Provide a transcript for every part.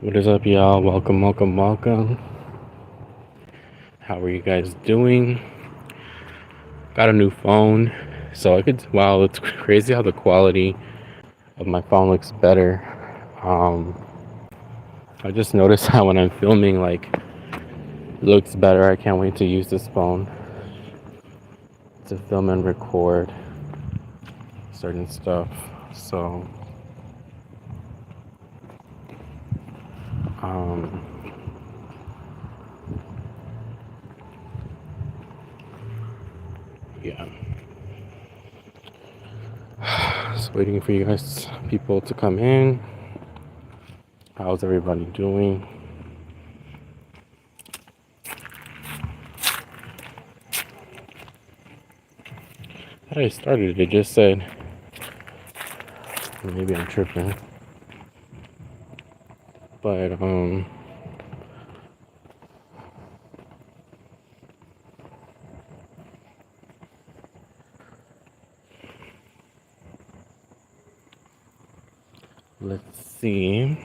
What is up, y'all? Welcome. How are you guys doing? Got a new phone, so wow, it's crazy how the quality of my phone looks better. Um, I just noticed how when I'm filming, like, it looks better. I can't wait to use this phone to film and record certain stuff. So, um, yeah. Just waiting for you guys, people, to come in. How's everybody doing? I started. It just said, maybe I'm tripping, but let's see.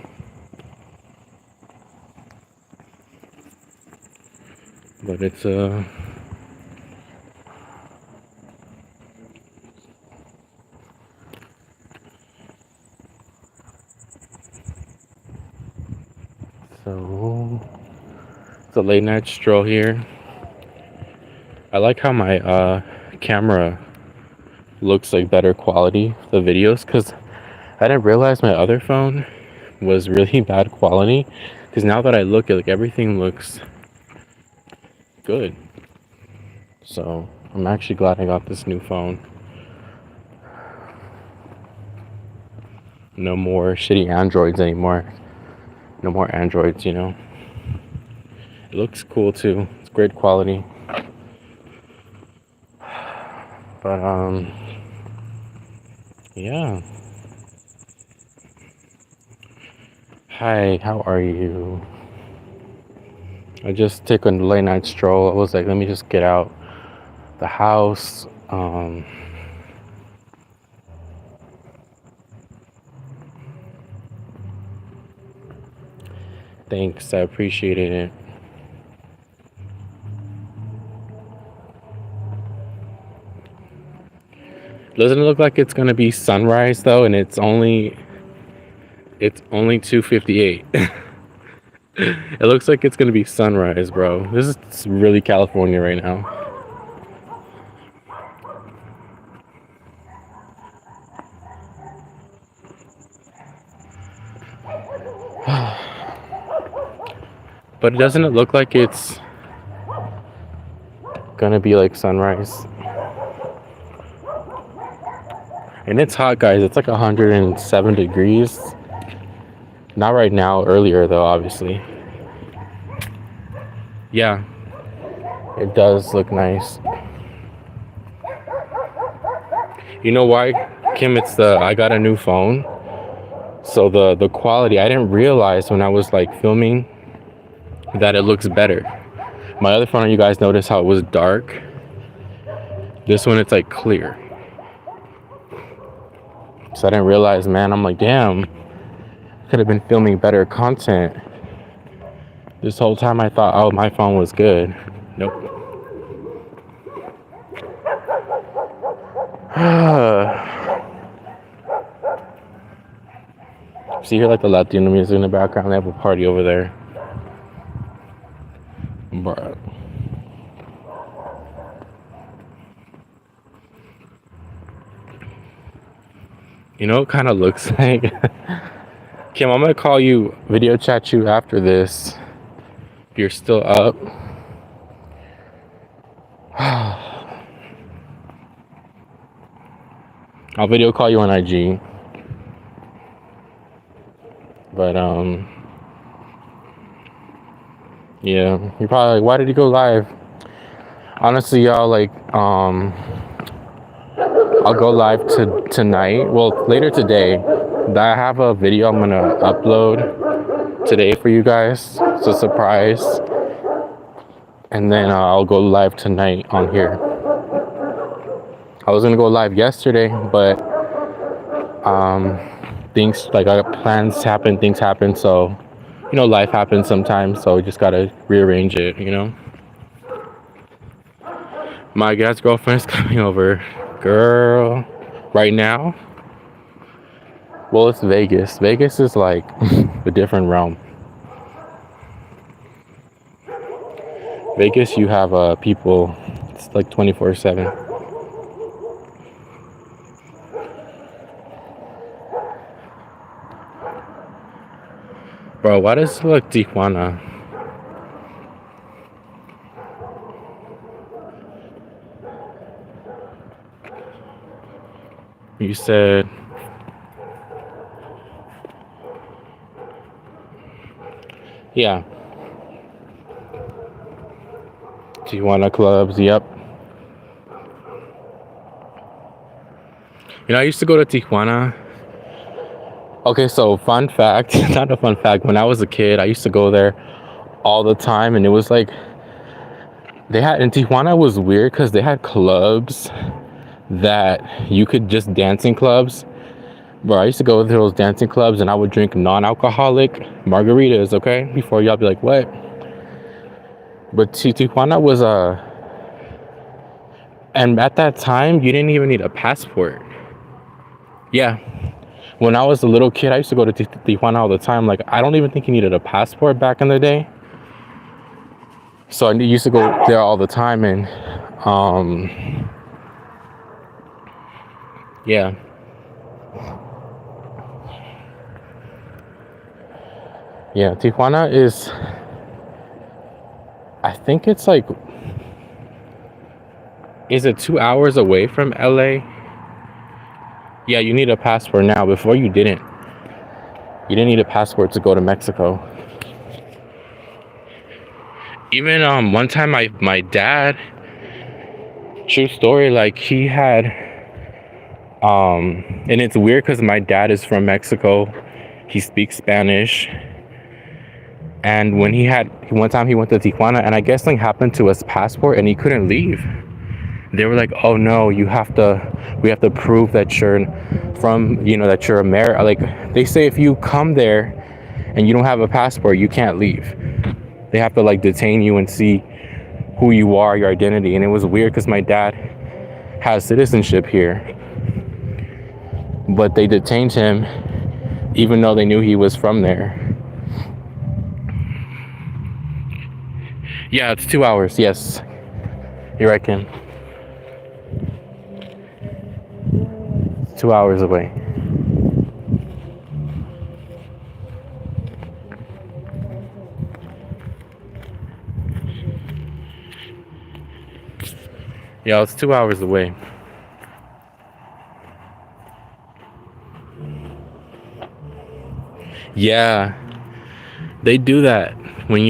But it's so it's a late night stroll here. I like how my camera looks like better quality, the videos, because I didn't realize my other phone was really bad quality. Because now that I look at, like, everything looks good. So I'm actually glad I got this new phone. No more shitty Androids anymore. No more Androids, you know. It looks cool too. It's great quality. But yeah. Hi, how are you? I just took a late night stroll. I was like, let me just get out the house. Thanks, I appreciated it. Doesn't it look like it's gonna be sunrise though, and it's only 2:58. It looks like it's gonna be sunrise, bro. This is really California right now. But doesn't it look like it's gonna be like sunrise? And it's hot, guys. It's like 107 degrees. Not right now, earlier though, obviously. Yeah, it does look nice. You know why, Kim? I got a new phone. So the quality, I didn't realize when I was like filming that it looks better. My other phone, you guys notice how it was dark. This one, it's like clear. So I didn't realize, man. I'm like, damn, could have been filming better content. This whole time I thought, oh, my phone was good. Nope. See here, like the Latino music in the background. They have a party over there. Bruh. You know, it kind of looks like. Kim, I'm gonna call you, video chat you after this. If you're still up. I'll video call you on IG. But yeah, you're probably like, why did he go live? Honestly, y'all, like, I'll go live tonight. Well, later today. I have a video I'm gonna upload today for you guys. It's a surprise. And then I'll go live tonight on here. I was gonna go live yesterday, but things, like, I got plans happen, things happen, so life happens sometimes, so we just gotta rearrange it. My dad's girlfriend's coming over, girl. Right now, well, it's Vegas. Vegas is like a different realm. Vegas, you have people. It's like 24/7. Bro, why does it look Tijuana? You said, yeah, Tijuana clubs. Yep. I used to go to Tijuana. Okay, so fun fact, not a fun fact. When I was a kid, I used to go there all the time, and it was like they had in Tijuana was weird because they had clubs that you could just dancing clubs. Bro, I used to go to those dancing clubs and I would drink non-alcoholic margaritas, okay? Before y'all be like, what? But Tijuana was and at that time, you didn't even need a passport. Yeah. When I was a little kid, I used to go to Tijuana all the time. Like, I don't even think you needed a passport back in the day. So I used to go there all the time, and yeah. Yeah, Tijuana is, I think it's like, is it 2 hours away from LA? Yeah, you need a passport now. Before you didn't. You didn't need a passport to go to Mexico. Even one time my dad, true story, like he had and it's weird because my dad is from Mexico. He speaks Spanish. And when one time he went to Tijuana, and I guess something happened to his passport and he couldn't leave. They were like, oh no, we have to prove that you're from, that you're American. Like, they say if you come there and you don't have a passport, you can't leave. They have to like detain you and see who you are, your identity. And it was weird because my dad has citizenship here, but they detained him even though they knew he was from there. Yeah, it's 2 hours. Yes, you're right, Kim. 2 hours away. Yeah, it's 2 hours away. Yeah, they do that when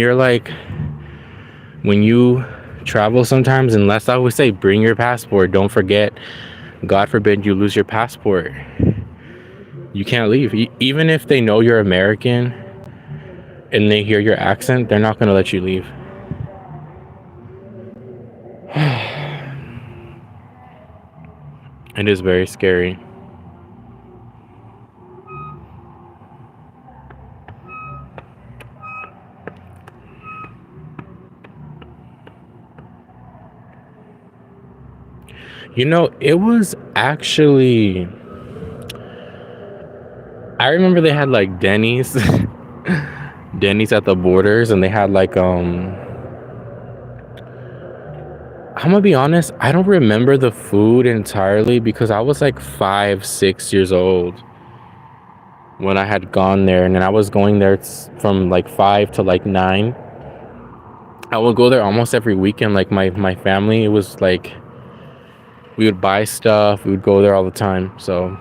you travel sometimes, unless I always say bring your passport. Don't forget, God forbid you lose your passport. You can't leave. Even if they know you're American and they hear your accent, they're not going to let you leave. It is very scary. It was actually, I remember they had like Denny's at the borders, and they had like I'm gonna be honest, I don't remember the food entirely because I was like 5, 6 years old when I had gone there, and then I was going there from like 5 to like 9. I would go there almost every weekend. Like my family, it was like we would buy stuff, we would go there all the time. So,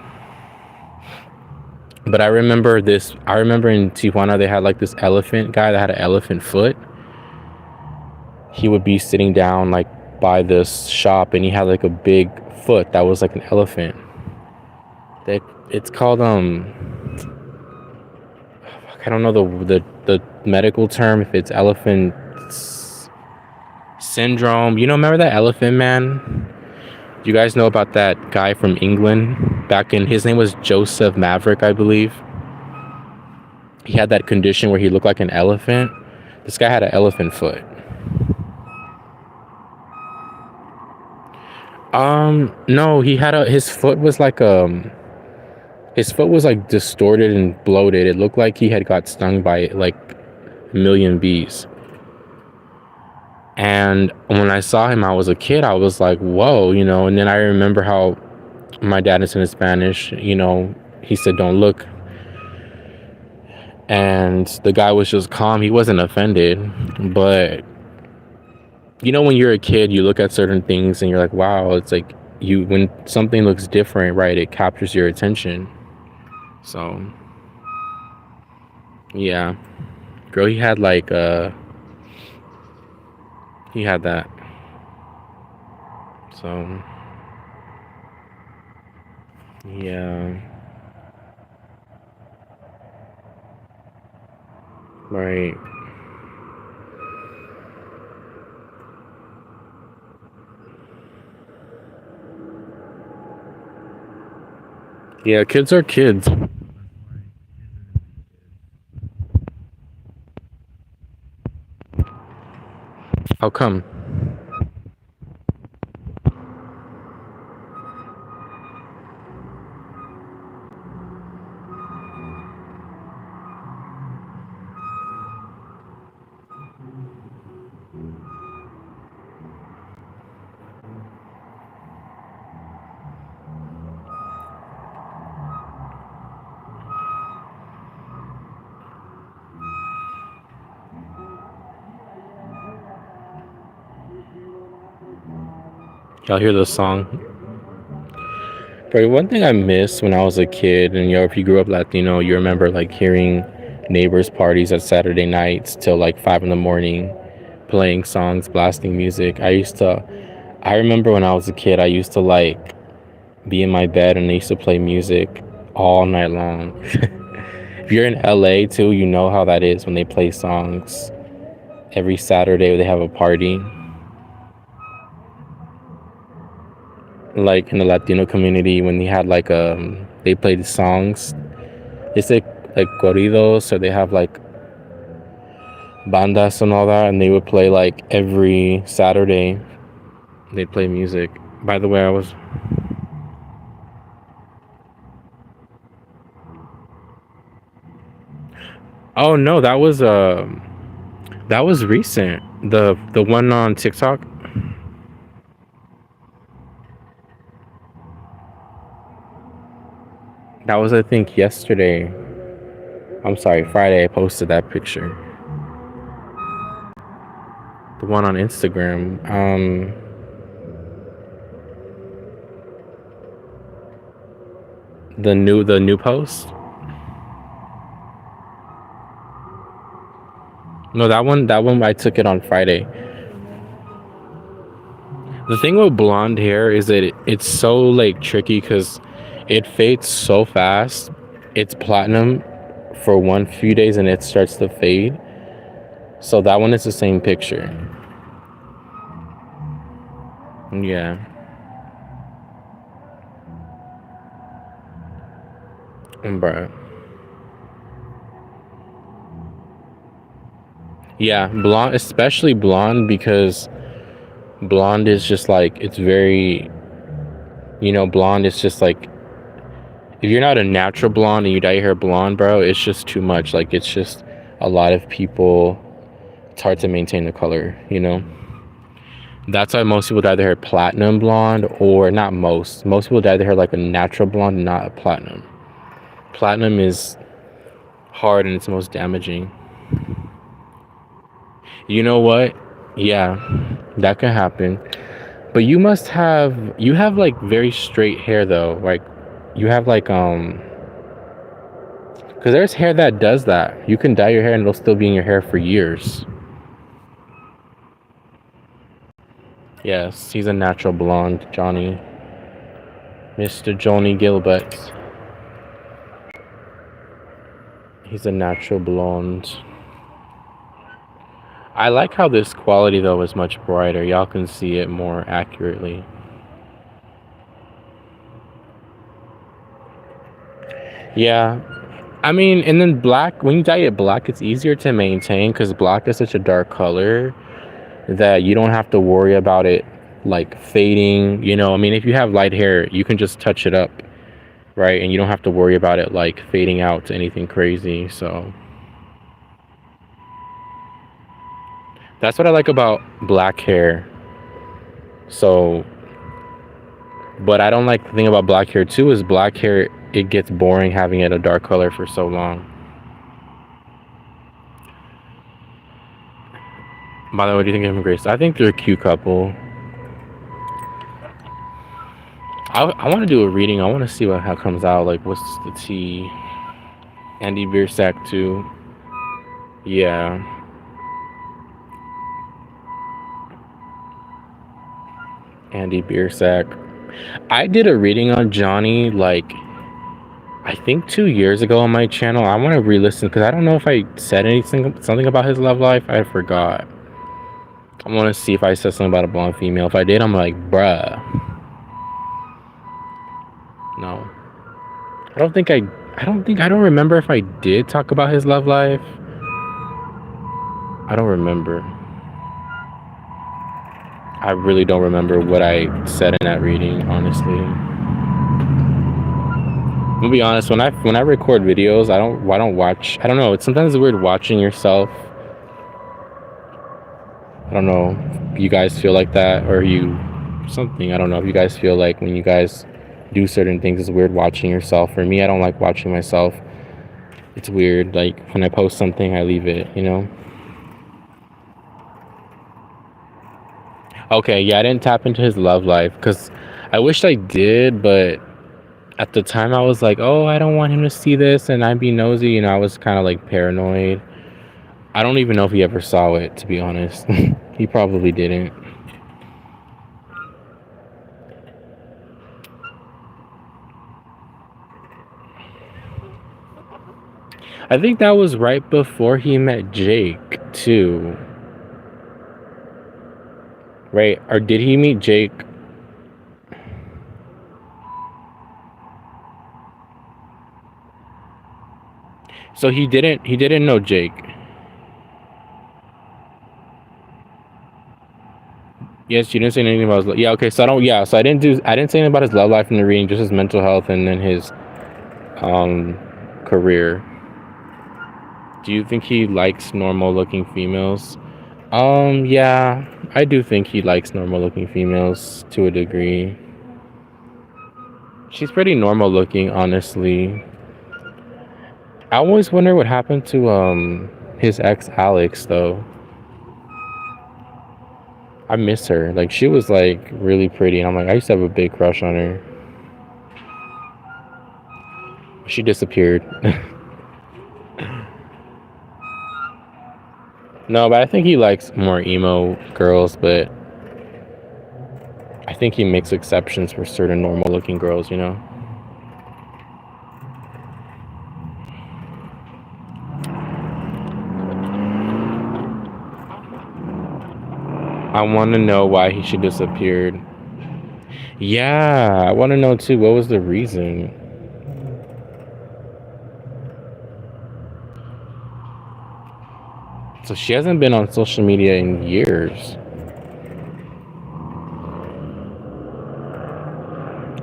but I remember in Tijuana they had like this elephant guy that had an elephant foot. He would be sitting down like by this shop, and he had like a big foot that was like an elephant. It's called I don't know the medical term, if it's elephant syndrome. Remember that elephant man? Do you guys know about that guy from England? His name was Joseph Maverick, I believe. he had that condition where he looked like an elephant. This guy had an elephant foot. No, he had his foot was like his foot was like distorted and bloated. It looked like he had got stung by like a million bees. And when I saw him, I was a kid. I was like, whoa, you know. And then I remember how my dad is in Spanish, you know, he said, don't look. And the guy was just calm. He wasn't offended. But, you know, when you're a kid, you look at certain things and you're like, wow, it's like when something looks different, right, it captures your attention. So, yeah. Girl, he had like, he had that. So, yeah. Right. Yeah, kids are kids. How come? Y'all hear the song? But one thing I miss when I was a kid, and you know, if you grew up Latino, you remember like hearing neighbors' parties at Saturday nights till like 5 in the morning, playing songs, blasting music. I remember when I was a kid, I used to like be in my bed and I used to play music all night long. If you're in LA too, you know how that is when they play songs every Saturday. They have a party. Like in the Latino community, when they had like they played songs. It's like corridos, or they have like bandas and all that, and they would play like every Saturday. They'd play music. By the way, I was. Oh no, that was recent. The one on TikTok. That was, I think, yesterday. I'm sorry, Friday. I posted that picture. The one on Instagram. The new post. No, that one I took it on Friday. The thing with blonde hair is that it's so like tricky because it fades so fast. It's platinum for one few days and it starts to fade. So that one is the same picture. Yeah. Bruh. Yeah, blonde, especially blonde, because blonde is just like, it's very, blonde is just like, if you're not a natural blonde and you dye your hair blonde, bro, it's just too much. Like, it's just a lot of people, it's hard to maintain the color, you know? That's why most people dye their hair platinum blonde, or not most. Most people dye their hair like a natural blonde, not a platinum. Platinum is hard and it's most damaging. You know what? Yeah, that can happen. But you have like very straight hair though. Like you have like because there's hair that does that. You can dye your hair and it'll still be in your hair for years. Yes, he's a natural blonde, Johnny. Mr. Johnny Gilbert. He's a natural blonde. I like how this quality though is much brighter. Y'all can see it more accurately. Yeah, I mean, and then black, when you dye it black, it's easier to maintain because black is such a dark color that you don't have to worry about it like fading. You know, I mean, if you have light hair, you can just touch it up, right? And you don't have to worry about it like fading out to anything crazy. So that's what I like about black hair. So, but I don't like the thing about black hair too is black hair, it gets boring having it a dark color for so long. By the way, what do you think of him and Grace? I think they're a cute couple. I want to do a reading. I want to see how it comes out. Like, what's the tea? Andy Biersack too. Yeah. Andy Biersack. I did a reading on Johnny like I think 2 years ago on my channel. I want to re-listen because I don't know if I said something about his love life. I forgot. I want to see if I said something about a blonde female. If I did, I'm like, bruh. No. I don't remember if I did talk about his love life. I don't remember. I really don't remember what I said in that reading, honestly. I'm gonna be honest, when I record videos, I don't watch. I don't know, it's sometimes weird watching yourself. I don't know if you guys feel like that or I don't know if you guys feel like when you guys do certain things, it's weird watching yourself. For me, I don't like watching myself. It's weird. Like when I post something, I leave it, you know? Okay, yeah, I didn't tap into his love life because I wished I did, but at the time I was like, oh, I don't want him to see this and I'd be nosy, and I was kind of like paranoid. I don't even know if he ever saw it, to be honest. He probably didn't. I think that was right before he met Jake, too. Right? Or did he meet Jake? So he didn't know Jake. Yes, you didn't say anything about his yeah, okay, so I didn't say anything about his love life in the reading, just his mental health and then his career. Do you think he likes normal looking females? Yeah, I do think he likes normal looking females to a degree. She's pretty normal looking, honestly. I always wonder what happened to his ex Alex though. I miss her. Like she was like really pretty and I'm like I used to have a big crush on her. She disappeared. No, but I think he likes more emo girls, but I think he makes exceptions for certain normal looking girls, you know? I want to know why she disappeared. Yeah, I want to know too, what was the reason? So she hasn't been on social media in years.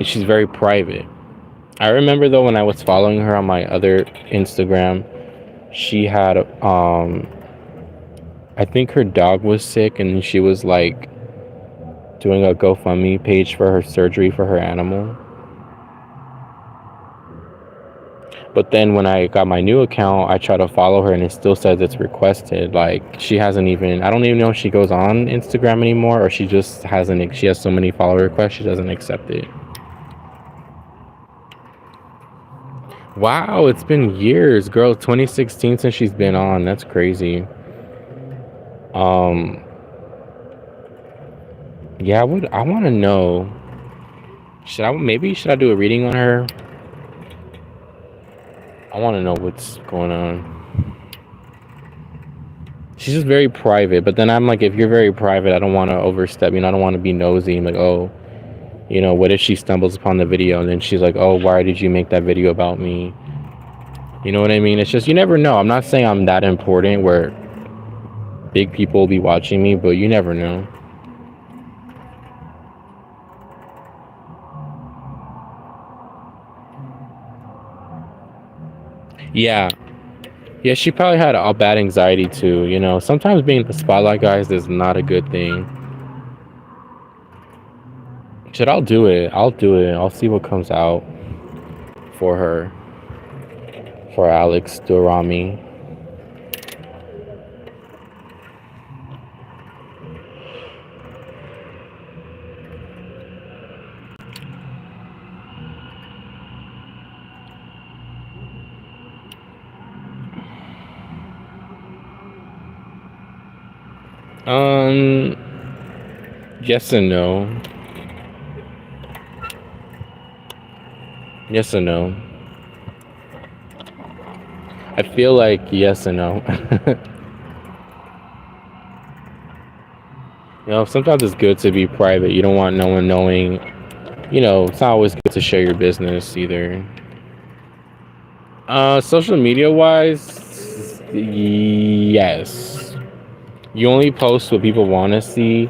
She's very private. I remember though when I was following her on my other Instagram, she had I think her dog was sick and she was like doing a GoFundMe page for her surgery for her animal. But then when I got my new account, I try to follow her and it still says it's requested. Like she hasn't even, I don't even know if she goes on Instagram anymore or she just hasn't, she has so many follower requests, she doesn't accept it. Wow, it's been years, girl. 2016 since she's been on. That's crazy. Yeah, I want to know. Should I do a reading on her? I want to know what's going on. She's just very private, but then I'm like, if you're very private, I don't want to overstep. You know, I don't want to be nosy. I'm like, oh, you know, what if she stumbles upon the video and then she's like, oh, why did you make that video about me? You know what I mean? It's just you never know. I'm not saying I'm that important where big people will be watching me, but you never know. Yeah. Yeah, she probably had a bad anxiety too, you know. Sometimes being the spotlight, guys, is not a good thing. Shit, I'll do it. I'll do it. I'll see what comes out for her, for Alex Durami. Um, yes and no. Yes and no. I feel like yes and no. You know, sometimes it's good to be private. You don't want no one knowing. You know, it's not always good to share your business either. Social media wise, yes. You only post what people want to see,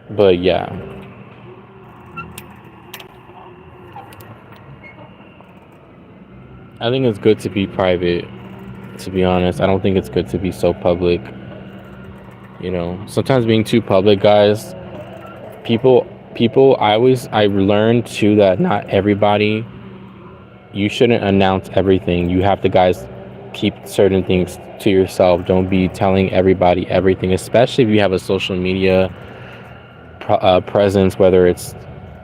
but yeah. I think it's good to be private, to be honest. I don't think it's good to be so public. You know, sometimes being too public, guys, people I learned too that not everybody, you shouldn't announce everything. You have to, guys, keep certain things to yourself. Don't be telling everybody everything, especially if you have a social media presence, whether it's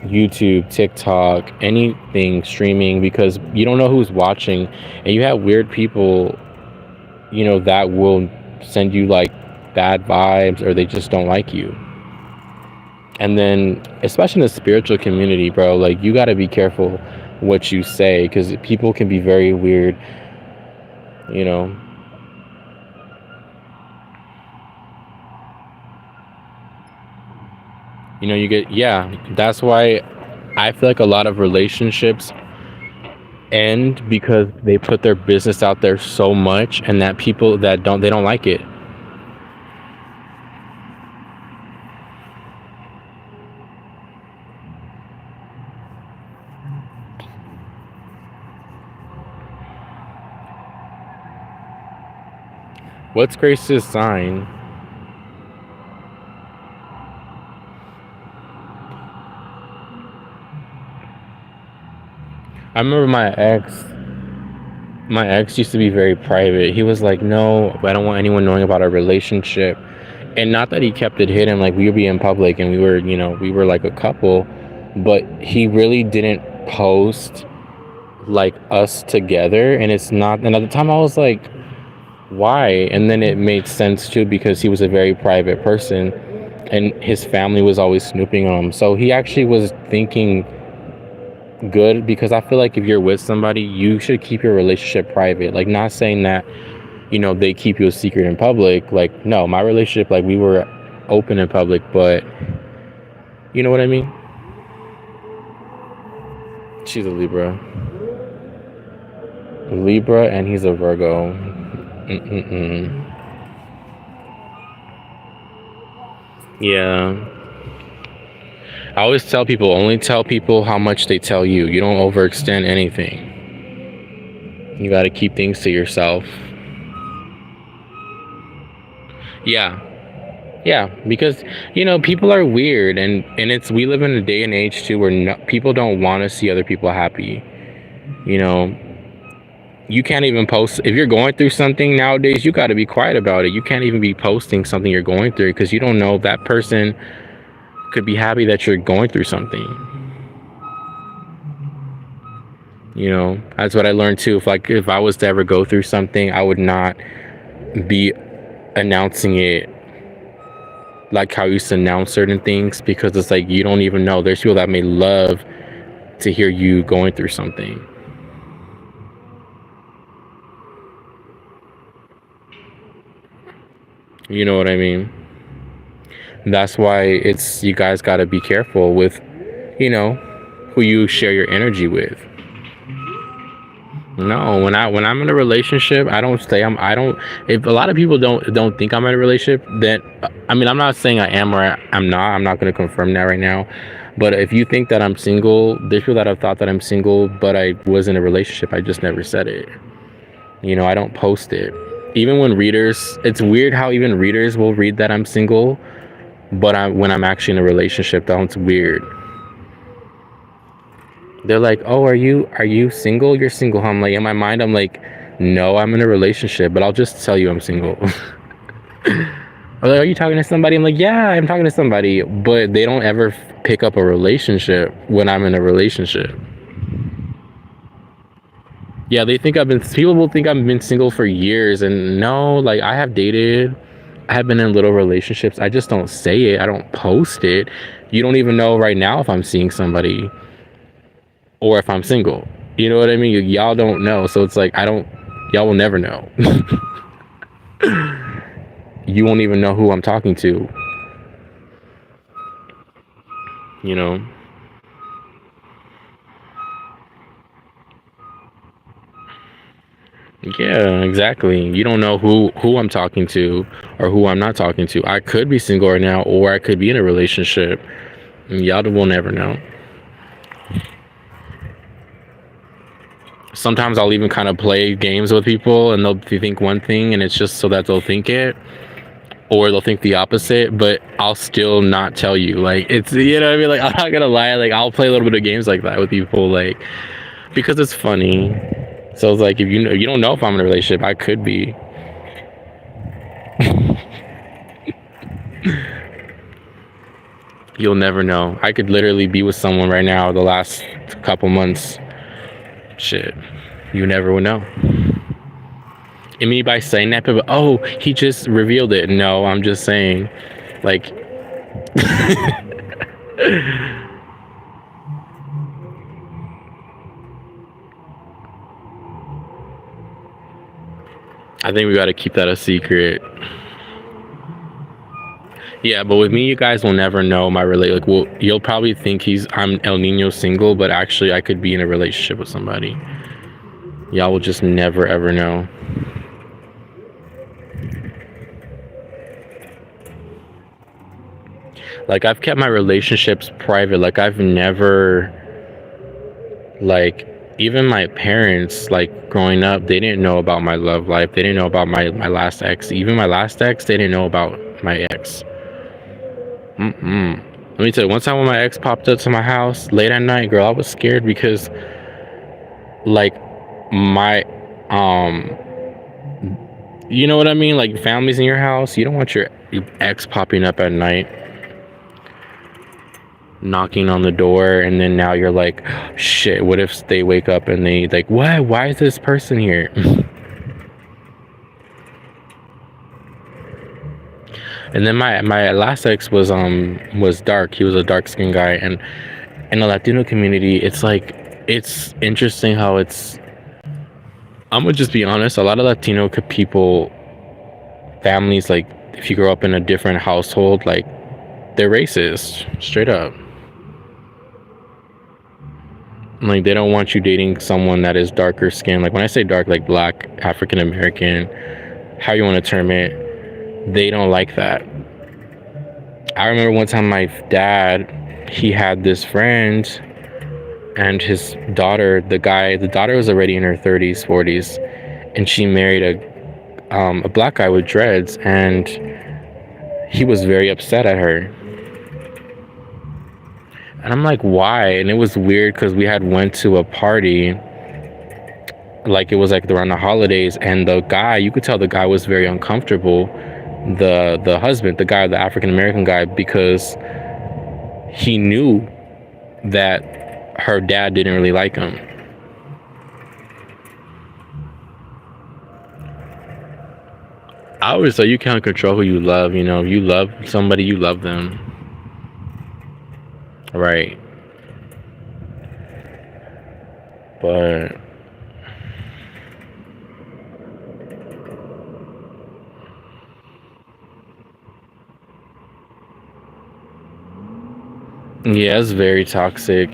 YouTube, TikTok, anything streaming, because you don't know who's watching, and you have weird people, you know, that will send you like bad vibes, or they just don't like you. And then, especially in the spiritual community, bro, like you got to be careful what you say, because people can be very weird, you know. You know, you get, yeah, that's why I feel like a lot of relationships end because they put their business out there so much, and that people that don't, they don't like it. What's Grace's sign? I remember my ex used to be very private. He was like, no, I don't want anyone knowing about our relationship. And not that he kept it hidden, like we would be in public and we were, you know, we were like a couple, but he really didn't post like us together. And it's not, and at the time I was like, why? And then it made sense too, because he was a very private person and his family was always snooping on him. So he actually was thinking good, because I feel like if you're with somebody, you should keep your relationship private. Like, not saying that, you know, they keep you a secret in public. Like, no, my relationship, like, we were open in public, but you know what I mean? She's a Libra. Libra, and he's a Virgo. Mm-mm-mm. Yeah. I always tell people, only tell people how much they tell you. You don't overextend anything. You got to keep things to yourself. Yeah. Yeah, because you know people are weird, and it's, we live in a day and age too where no, people don't want to see other people happy. You know, you can't even post if you're going through something nowadays. You got to be quiet about it. You can't even be posting something you're going through, because you don't know if that person could be happy that you're going through something. You know, that's what I learned too. If I was to ever go through something, I would not be announcing it like how I used to announce certain things, because it's like you don't even know. There's people that may love to hear you going through something. You know what I mean? That's why it's, you guys got to be careful with, you know, who you share your energy with. No, when I'm in a relationship, I don't stay. I don't. If a lot of people don't think I'm in a relationship, then I mean, I'm not saying I am or I'm not. I'm not going to confirm that right now. But if you think that I'm single, there's people that have thought that I'm single, but I was in a relationship. I just never said it. You know, I don't post it. Even when readers, it's weird how even readers will read that I'm single, but when I'm actually in a relationship, that's weird. They're like, "Oh, are you single? You're single." Huh? I'm like, in my mind, I'm like, "No, I'm in a relationship, but I'll just tell you I'm single." I'm like, "Are you talking to somebody?" I'm like, "Yeah, I'm talking to somebody," but they don't ever pick up a relationship when I'm in a relationship. Yeah, they think I've been. People will think I've been single for years, and no, like I have dated. I have been in little relationships. I just don't say it. I don't post it. You don't even know right now if I'm seeing somebody or if I'm single. You know what I mean? Y'all don't know. So it's like, I don't, y'all will never know. You won't even know who I'm talking to, you know? Yeah, exactly. You don't know who I'm talking to or who I'm not talking to. I could be single right now or I could be in a relationship. Y'all will never know. Sometimes I'll even kind of play games with people and they'll think one thing and it's just so that they'll think it, or they'll think the opposite, but I'll still not tell you. Like, it's, you know what I mean? Like, I'm not gonna lie, like I'll play a little bit of games like that with people, like, because it's funny. So it's like, if you know, you don't know if I'm in a relationship, I could be. You'll never know. I could literally be with someone right now the last couple months. Shit, you never would know. And me by saying that, people, oh, he just revealed it. No, I'm just saying, like, I think we got to keep that a secret. Yeah, but with me, you guys will never know my Like, well, you'll probably think I'm El Nino single, but actually, I could be in a relationship with somebody. Y'all will just never ever know. Like, I've kept my relationships private. Like, I've never, like, even my parents, like, growing up, they didn't know about my love life. They didn't know about my last ex. Even my last ex, they didn't know about my ex. Let me tell you, one time when my ex popped up to my house late at night, girl, I was scared because, like, my, um, you know what I mean? Like, families in your house, you don't want your ex popping up at night, knocking on the door, and then now you're like, shit, what if they wake up and they, like, what? Why is this person here? And then my last ex was dark. He was a dark skinned guy, and in the Latino community, it's like, it's interesting how it's. I'm gonna just be honest. A lot of Latino people, families, like, if you grow up in a different household, like, they're racist, straight up. Like, they don't want you dating someone that is darker skin. Like, when I say dark, like black, African American, how you want to term it, they don't like that. I remember one time my dad, he had this friend and his daughter, the daughter was already in her 30s, 40s, and she married a black guy with dreads, and he was very upset at her. And I'm like, why? And it was weird because we had went to a party, like, it was like around the holidays, and the guy, you could tell the guy was very uncomfortable, the husband, the guy, the African American guy, because he knew that her dad didn't really like him. I always say you can't control who you love. You know, if you love somebody, you love them, right? But yeah, it's very toxic.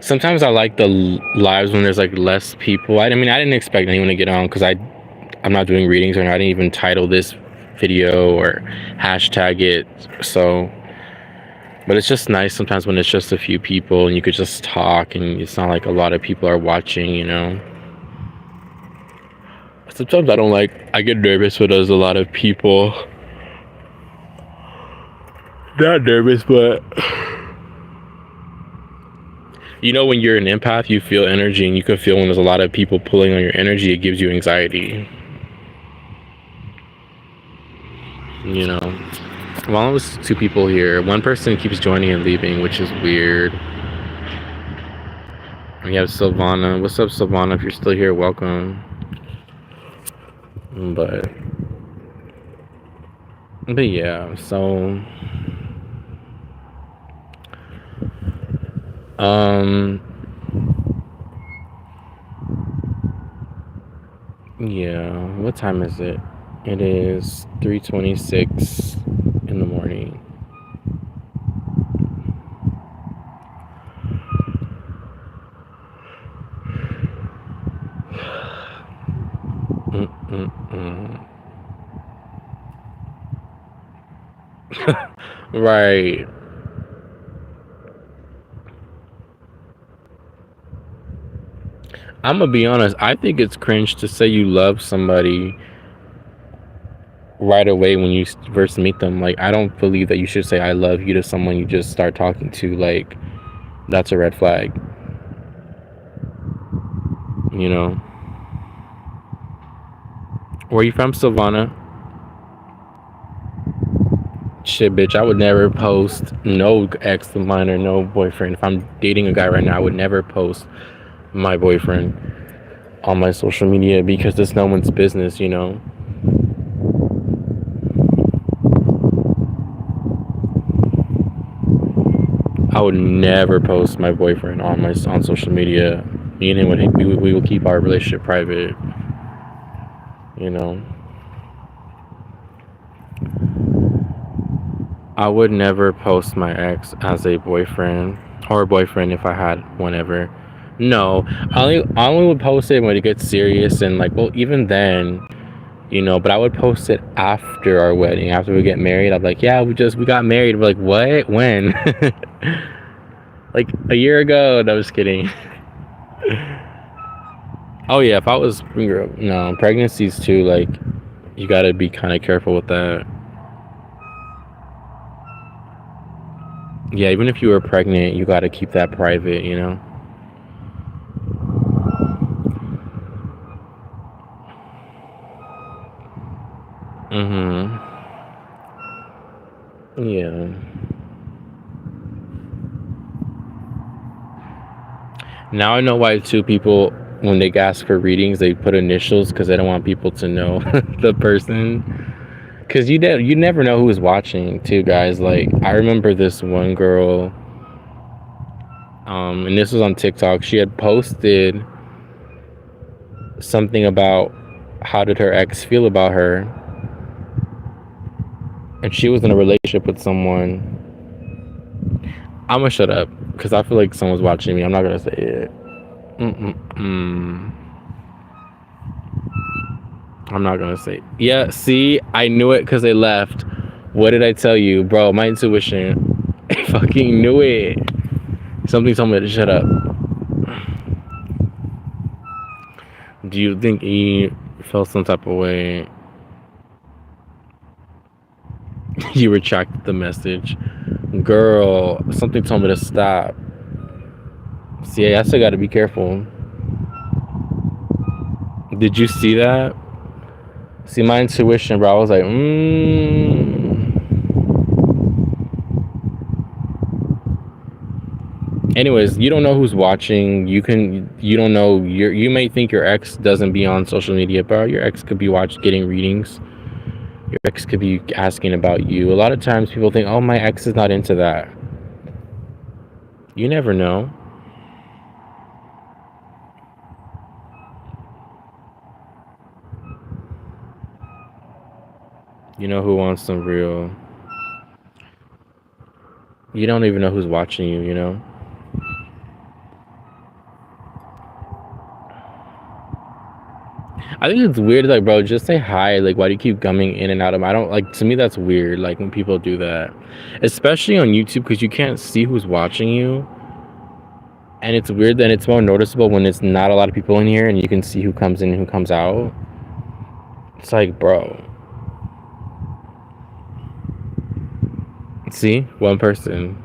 sometimes I like the lives when there's like less people. I mean, I didn't expect anyone to get on because I'm not doing readings, or I didn't even title this video or hashtag it. So, but it's just nice sometimes when it's just a few people and you could just talk and it's not like a lot of people are watching, you know. Sometimes I get nervous when there's a lot of people. Not nervous, but you know, when you're an empath, you feel energy, and you can feel when there's a lot of people pulling on your energy, it gives you anxiety. You know, well, it was two people here. One person keeps joining and leaving, which is weird. We have Silvana. What's up, Silvana? If you're still here, welcome. But yeah, so yeah, what time is it? It is 3:26 in the morning. Right. I'm gonna be honest, I think it's cringe to say you love somebody right away when you first meet them. Like, I don't believe that you should say I love you to someone you just start talking to. Like, that's a red flag. You know? Where you from, Silvana? Shit, bitch, I would never post no ex of mine or no boyfriend. If I'm dating a guy right now, I would never post my boyfriend on my social media because it's no one's business, you know? I would never post my boyfriend on social media. Me and him we will keep our relationship private, you know? I would never post my ex as a boyfriend or a boyfriend if I had one ever. No, I only would post it when it gets serious and like, well, even then, you know. But I would post it after our wedding, after we get married. I'm like, yeah, we got married. We're like, what? When? Like a year ago. No, I was kidding. Oh yeah, if I was no pregnancies too. Like, you gotta be kind of careful with that. Yeah, even if you were pregnant, you gotta keep that private, you know. Yeah. Now I know why two people, when they ask for readings, they put initials because they don't want people to know the person. Because you never know who's watching too, guys. Like, I remember this one girl, and this was on TikTok. She had posted something about how did her ex feel about her, and she was in a relationship with someone. I'm gonna shut up because I feel like someone's watching me. I'm not gonna say it. I'm not gonna say it. Yeah, see, I knew it because they left. What did I tell you, bro? My intuition. I fucking knew it. Something told me to shut up. Do you think he felt some type of way? You retracted the message. Girl, something told me to stop. See, I still gotta be careful. Did you see that? See, my intuition, bro. I was like, Anyways, you don't know who's watching. You don't know. You may think your ex doesn't be on social media, bro. Your ex could be getting readings. Your ex could be asking about you. A lot of times people think, oh, my ex is not into that. You never know. You know who wants some real. You don't even know who's watching you, you know? I think it's weird, like, bro, just say hi. Like, why do you keep coming in and out of? I don't like. To me, that's weird. Like when people do that, especially on YouTube, because you can't see who's watching you, and it's weird that it's more noticeable when it's not a lot of people in here, and you can see who comes in and who comes out. It's like, bro, see, one person.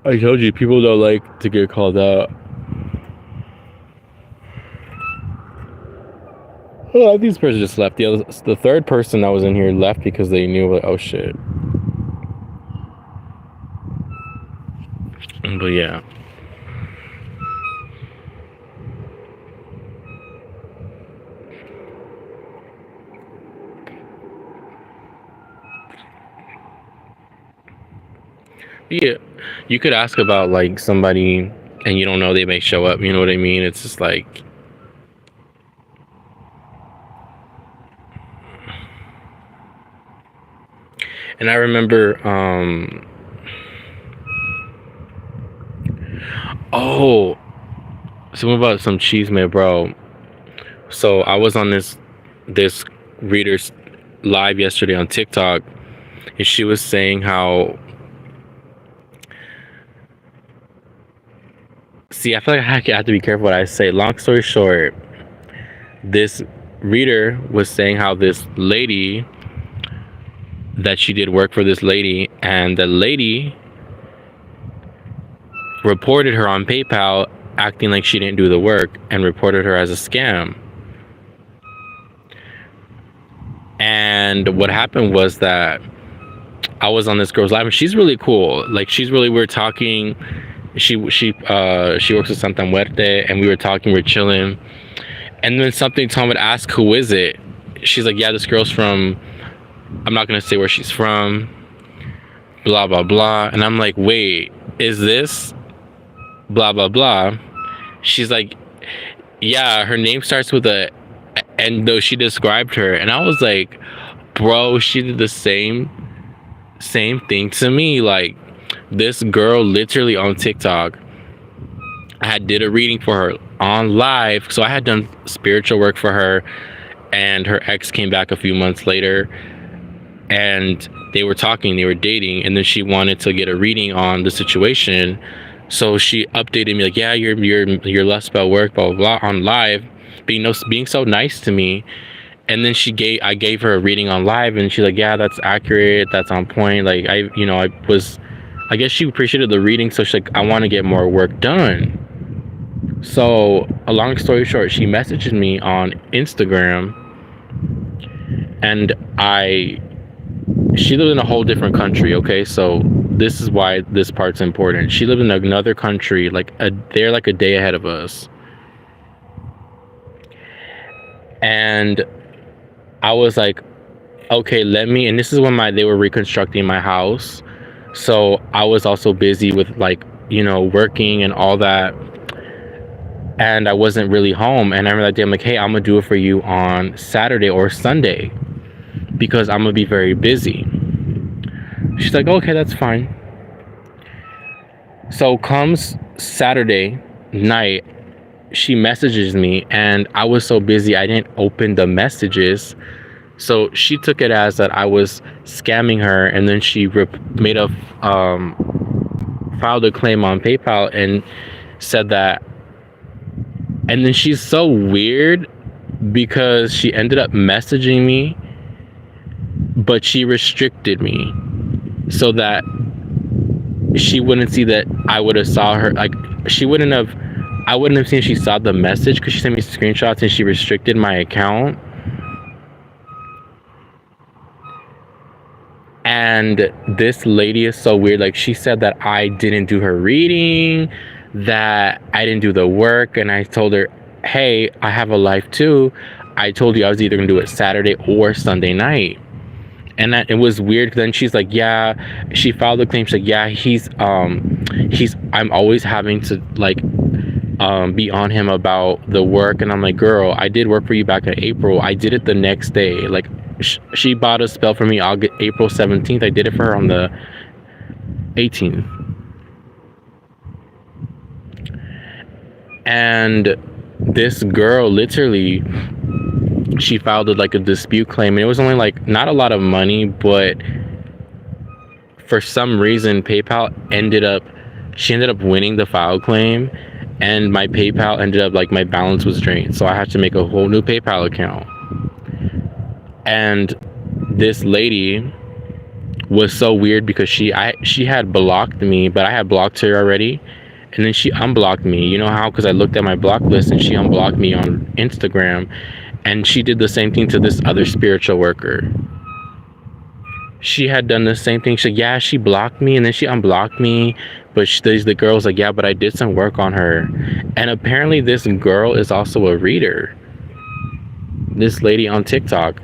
I told you, people don't like to get called out. Oh, these person just left. The third person that was in here left because they knew, like, oh shit. But yeah. Yeah, you could ask about like somebody and you don't know they may show up. You know what I mean? It's just like, and I remember, oh, something about some cheese, man, bro. So I was on this reader's live yesterday on TikTok, and she was saying how. See, I feel like I have to be careful what I say. Long story short, this reader was saying how this lady that she did work for this lady, and the lady reported her on PayPal acting like she didn't do the work and reported her as a scam. And what happened was that I was on this girl's live, and she's really cool. Like, we're talking. She works with Santa Muerte, and we were talking, we're chilling. And then something Tom would ask, who is it? She's like, yeah, this girl's from, I'm not gonna say where she's from, blah blah blah. And I'm like, wait, is this blah blah blah? She's like, yeah, her name starts with a, and though she described her, and I was like, bro, she did the same thing to me. Like, this girl literally on TikTok, I had did a reading for her on live. So I had done spiritual work for her, and her ex came back a few months later, and they were talking, they were dating, and then she wanted to get a reading on the situation. So she updated me like, yeah, you're less about work, blah blah blah, on live, being so nice to me. And then I gave her a reading on live, and she's like, yeah, that's accurate, that's on point. Like, I guess she appreciated the reading, so she's like, I want to get more work done. So, a long story short, she messaged me on Instagram, and she lived in a whole different country, okay? So, this is why this part's important. She lived in another country, they're like a day ahead of us. And I was like, okay, and this is when they were reconstructing my house. So I was also busy with, like, working and all that, and I wasn't really home. And I remember that day, I'm like, hey, I'm gonna do it for you on Saturday or Sunday because I'm gonna be very busy. She's like, okay, that's fine. So comes Saturday night, she messages me, and I was so busy I didn't open the messages. So she took it as that I was scamming her, and then she filed a claim on PayPal and said that. And then she's so weird because she ended up messaging me, but she restricted me so that she wouldn't see that I would have saw her. Like, I wouldn't have seen she saw the message because she sent me screenshots, and she restricted my account. And this lady is so weird. Like, she said that I didn't do her reading, that I didn't do the work. And I told her, hey, I have a life too. I told you I was either gonna do it Saturday or Sunday night. And it was weird. Then she's like, yeah, she filed a claim. She's like, yeah, I'm always having to, like, be on him about the work. And I'm like, girl, I did work for you back in April. I did it the next day. Like, she bought a spell for me April 17th. I did it for her on the 18th. And this girl literally, she filed like a dispute claim, and it was only like not a lot of money, but for some reason PayPal ended up, she ended up winning the file claim, and my PayPal ended up like my balance was drained, so I had to make a whole new PayPal account. And this lady was so weird because she had blocked me, but I had blocked her already, and then she unblocked me. You know how? Because I looked at my block list and she unblocked me on Instagram, and she did the same thing to this other spiritual worker. She had done the same thing. Yeah, she blocked me and then she unblocked me, but the girl was like, yeah, but I did some work on her. And apparently this girl is also a reader, this lady on TikTok.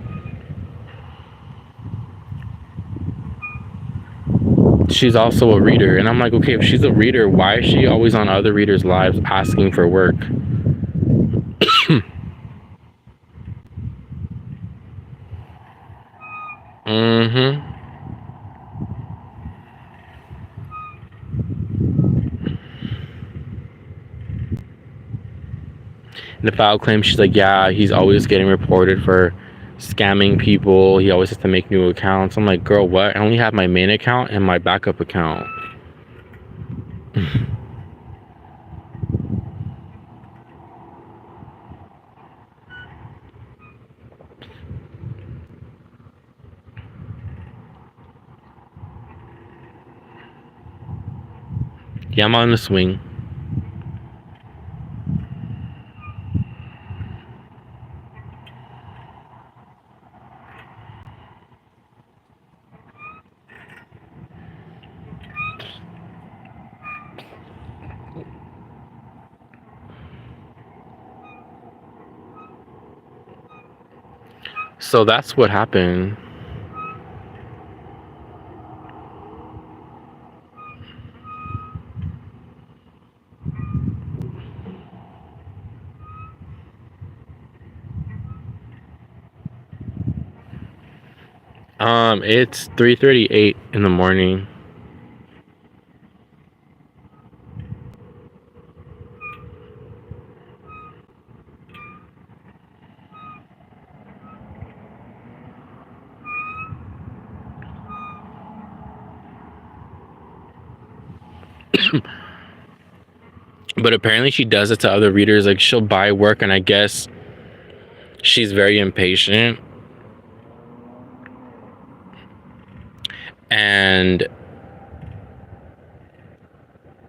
She's also a reader, and I'm like, okay, if she's a reader, why is she always on other readers' lives asking for work? Mm-hmm. The file claim, she's like, yeah, he's always getting reported for scamming people. He always has to make new accounts. I'm like, girl, what? I only have my main account and my backup account. Yeah, I'm on the swing. So that's what happened. It's 3:38 in the morning. But apparently she does it to other readers. Like, she'll buy work, and I guess she's very impatient. And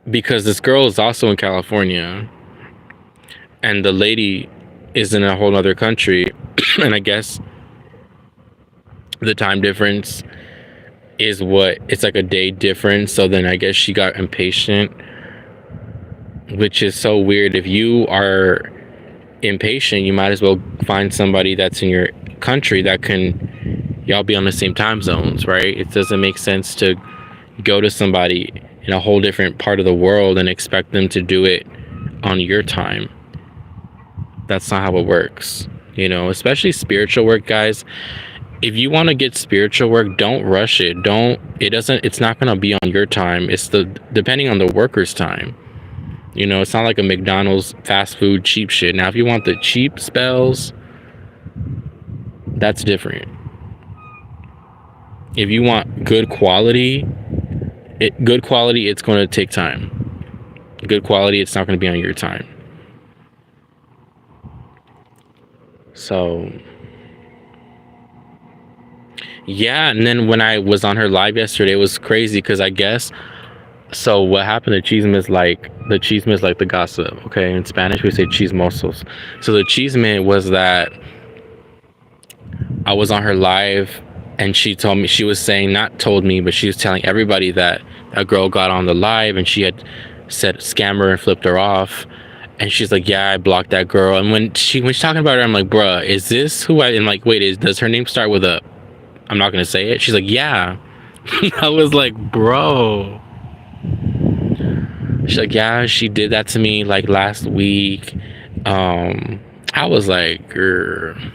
because this girl is also in California, and the lady is in a whole other country, and I guess the time difference is what, it's like a day difference. So then I guess she got impatient, which is so weird. If you are impatient, you might as well find somebody that's in your country that can, y'all be on the same time zones, right? It doesn't make sense to go to somebody in a whole different part of the world and expect them to do it on your time. That's not how it works, you know, especially spiritual work, guys. If you want to get spiritual work, don't rush it. It's not going to be on your time. It's depending on the worker's time. You know, it's not like a McDonald's fast food cheap shit. Now, if you want the cheap spells, that's different. If you want good quality, it's going to take time. Good quality, it's not going to be on your time. So, yeah. And then when I was on her live yesterday, it was crazy because I guess, so what happened, the chisme is like the gossip, okay? In Spanish we say chismosos. So the chisme was that I was on her live, and she told me, she was saying, not told me, but she was telling everybody that a girl got on the live and she had said scammer and flipped her off. And she's like, yeah, I blocked that girl. And when she's talking about her, I'm like, bruh, is this who I am? Like, wait, does her name start with a, I'm not gonna say it. She's like, yeah. I was like, bro. She's like, yeah, she did that to me like last week. I was like, grr.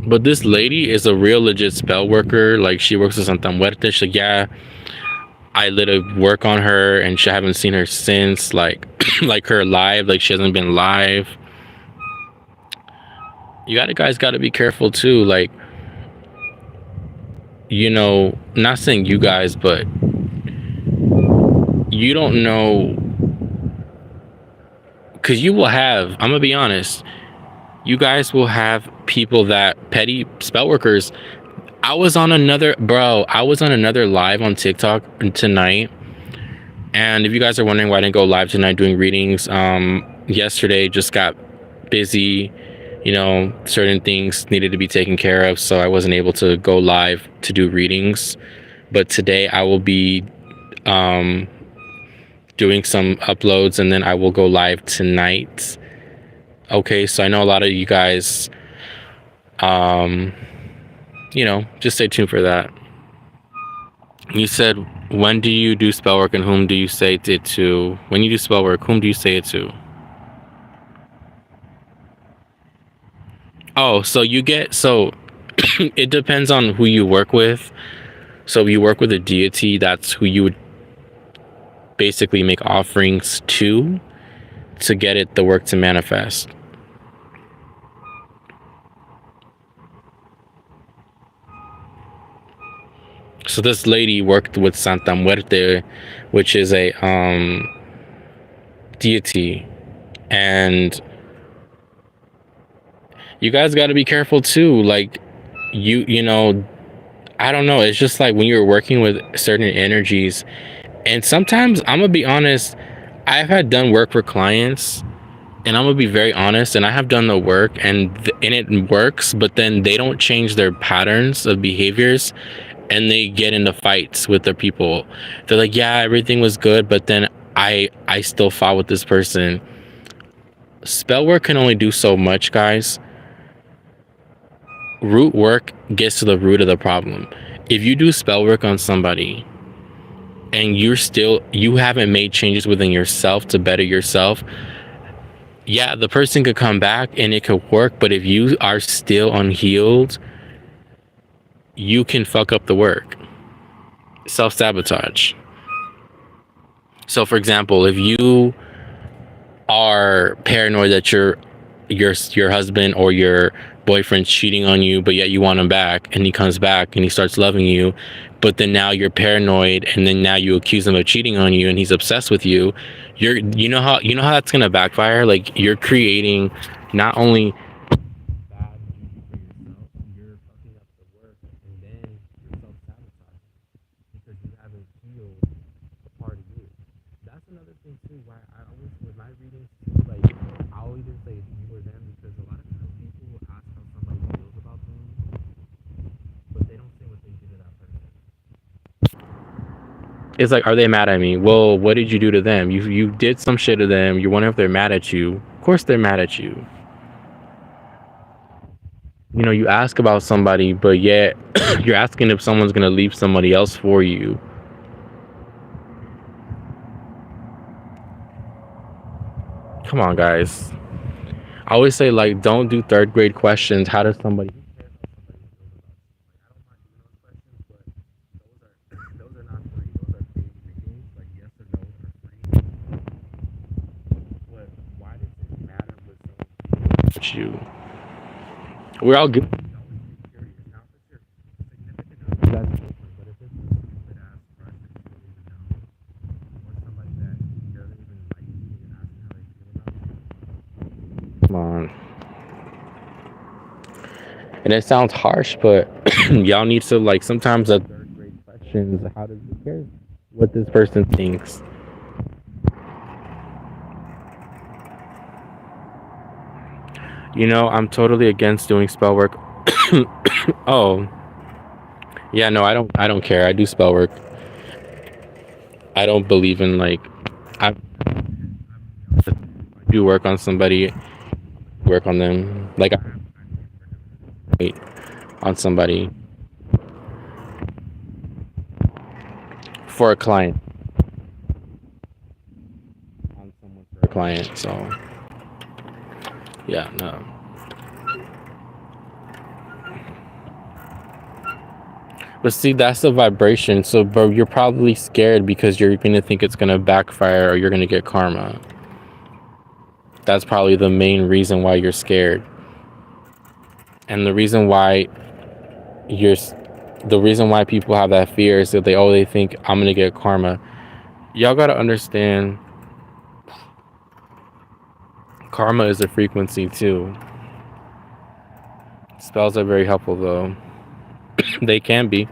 But this lady is a real legit spell worker. Like, she works with Santa Muerte. She's like, yeah, I literally work on her, and I haven't seen her since. Like, like her live, like she hasn't been live. You guys got to be careful too. Like, not saying you guys, but you don't know, because you will have. I'm gonna be honest. You guys will have people that petty spell workers. I was on another live on TikTok tonight. And if you guys are wondering why I didn't go live tonight doing readings, yesterday just got busy. Certain things needed to be taken care of, so I wasn't able to go live to do readings. But today I will be doing some uploads, and then I will go live tonight. Okay, so I know a lot of you guys, just stay tuned for that. You said, when do you do spell work and whom do you say it to? When you do spell work, whom do you say it to? Oh, so it depends on who you work with. So if you work with a deity, that's who you would basically make offerings to get the work to manifest. So this lady worked with Santa Muerte, which is a deity, and you guys got to be careful too. Like, I don't know. It's just like when you're working with certain energies, and sometimes I'm gonna be honest. I've had done work for clients, and I'm gonna be very honest. And I have done the work, and it works. But then they don't change their patterns of behaviors, and they get into fights with their people. They're like, yeah, everything was good, but then I still fought with this person. Spell work can only do so much, guys. Root work gets to the root of the problem. If you do spell work on somebody and you haven't made changes within yourself to better yourself, yeah, the person could come back and it could work, but if you are still unhealed, you can fuck up the work. Self-sabotage. So for example, if you are paranoid that your husband or your boyfriend's cheating on you, but yet you want him back, and he comes back and he starts loving you, but then now you're paranoid, and then now you accuse him of cheating on you, and he's obsessed with you. You know how that's gonna backfire. Like, you're creating not only bad for yourself, you're fucking up the work, and then you're self-sabotaging because you haven't healed a part of you. That's another thing too, why I always, with my readings too, like, I'll either say it's you or them, because a lot of times people will ask how somebody feels about them, but they don't say what they did to that person. It's like, are they mad at me? Well, what did you do to them? You did some shit to them. You're wondering if they're mad at you. Of course they're mad at you. You ask about somebody, but yet you're asking if someone's gonna leave somebody else for you. Come on, guys. I always say, like, don't do third grade questions. How does somebody? Those are not free. Those are paid readings. Like, yes or no are free. But why does it matter what someone you? We're all good. Come on. And it sounds harsh, but y'all need to, like, sometimes the third grade questions. How does it care what this person thinks? I'm totally against doing spell work. Oh, yeah, no, I don't care. I do spell work. I don't believe in, like, I do work on somebody, work on them. Like, I on somebody for a client. On someone for a client. So, yeah, no. But see, that's the vibration. So, bro, you're probably scared because you're gonna think it's gonna backfire or you're gonna get karma. That's probably the main reason why you're scared. And you're the reason why people have that fear is that they think I'm gonna get karma. Y'all gotta understand, karma is a frequency too. Spells are very helpful though. They can be.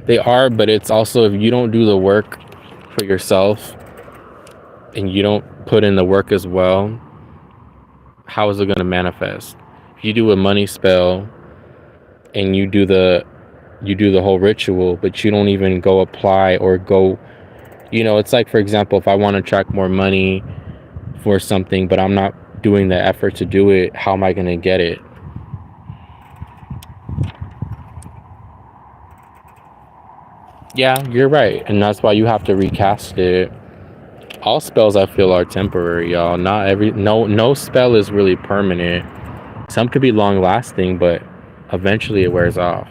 They are, but it's also, if you don't do the work for yourself and you don't put in the work as well, how is it going to manifest? If you do a money spell and you do the whole ritual, but you don't even go apply or go, it's like, for example, if I want to attract more money for something, but I'm not doing the effort to do it, how am I going to get it? Yeah, you're right. And that's why you have to recast it. All spells, I feel, are temporary, y'all. No spell is really permanent. Some could be long lasting, but eventually it wears off.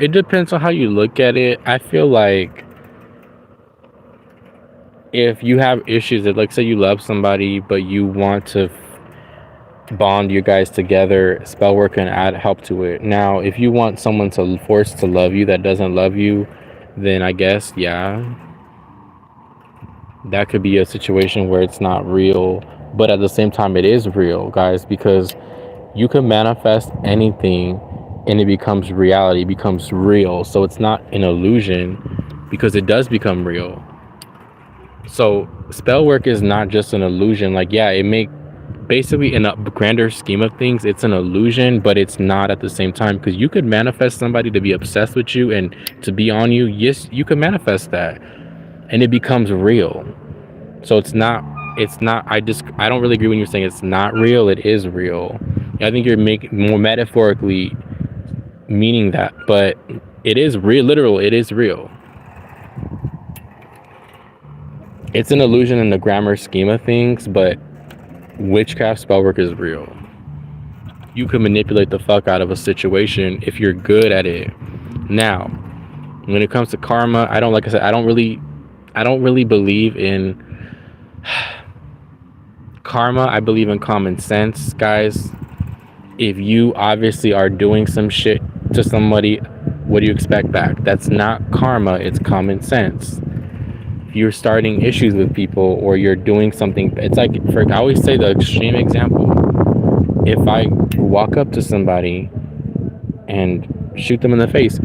It depends on how you look at it. I feel like if you have issues that, like, say you love somebody, but you want to bond you guys together, spell work can add help to it. Now, if you want someone to force to love you that doesn't love you, then I guess, yeah, that could be a situation where it's not real, but at the same time, it is real, guys, because you can manifest anything and it becomes reality, becomes real. So it's not an illusion because it does become real. So spell work is not just an illusion. Like, yeah, basically, in a grander scheme of things, it's an illusion, but it's not at the same time, because you could manifest somebody to be obsessed with you and to be on you. Yes, you can manifest that and it becomes real. So it's not I don't really agree when you're saying it's not real. It is real. I think you're making more metaphorically meaning that, but it is real. Literal, it is real. It's an illusion in the grammar scheme of things, but witchcraft spell work is real. You can manipulate the fuck out of a situation if you're good at it. Now, when it comes to karma, I don't really believe in karma. I believe in common sense, guys. If you obviously are doing some shit to somebody, what do you expect back? That's not karma, it's common sense. If you're starting issues with people or you're doing something, it's like, I always say the extreme example. If I walk up to somebody and shoot them in the face,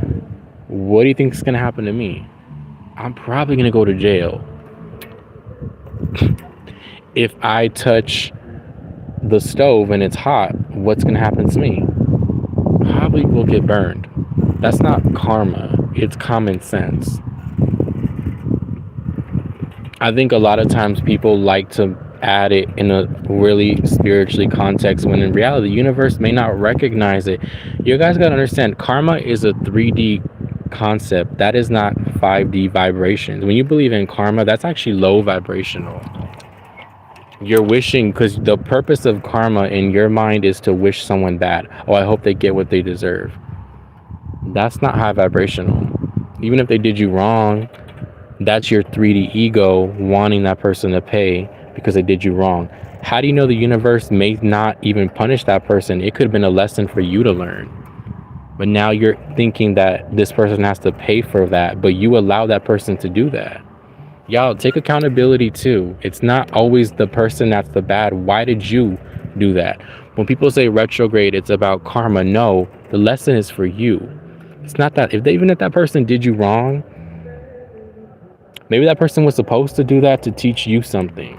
what do you think is going to happen to me? I'm probably going to go to jail. If I touch the stove and it's hot, what's going to happen to me? Probably will get burned. That's not karma, it's common sense. I think a lot of times people like to add it in a really spiritually context, when in reality the universe may not recognize it. You guys gotta understand, karma is a 3D concept. That is not 5D vibrations. When you believe in karma, that's actually low vibrational. You're wishing, because the purpose of karma in your mind is to wish someone bad. Oh, I hope they get what they deserve. That's not high vibrational. Even if they did you wrong, that's your 3D ego wanting that person to pay because they did you wrong. How do you know the universe may not even punish that person? It could have been a lesson for you to learn. But now you're thinking that this person has to pay for that, but you allow that person to do that. Y'all, take accountability too. It's not always the person that's the bad. Why did you do that? When people say retrograde, it's about karma. No, the lesson is for you. It's not that, even if that person did you wrong, maybe that person was supposed to do that to teach you something.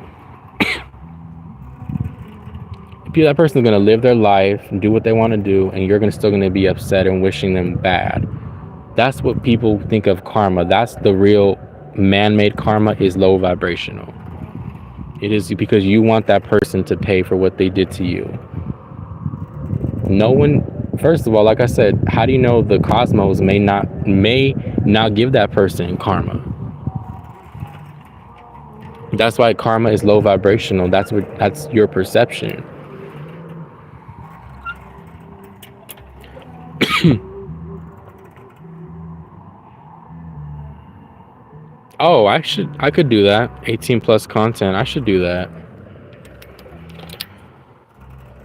that person's gonna live their life and do what they want to do, and you're gonna still gonna be upset and wishing them bad. That's what people think of karma. That's the real man-made karma, is low vibrational. It is because you want that person to pay for what they did to you. No one, first of all, like I said, how do you know the cosmos may not give that person karma? That's why karma is low vibrational. That's your perception. Oh, I could do that. 18 plus content. I should do that.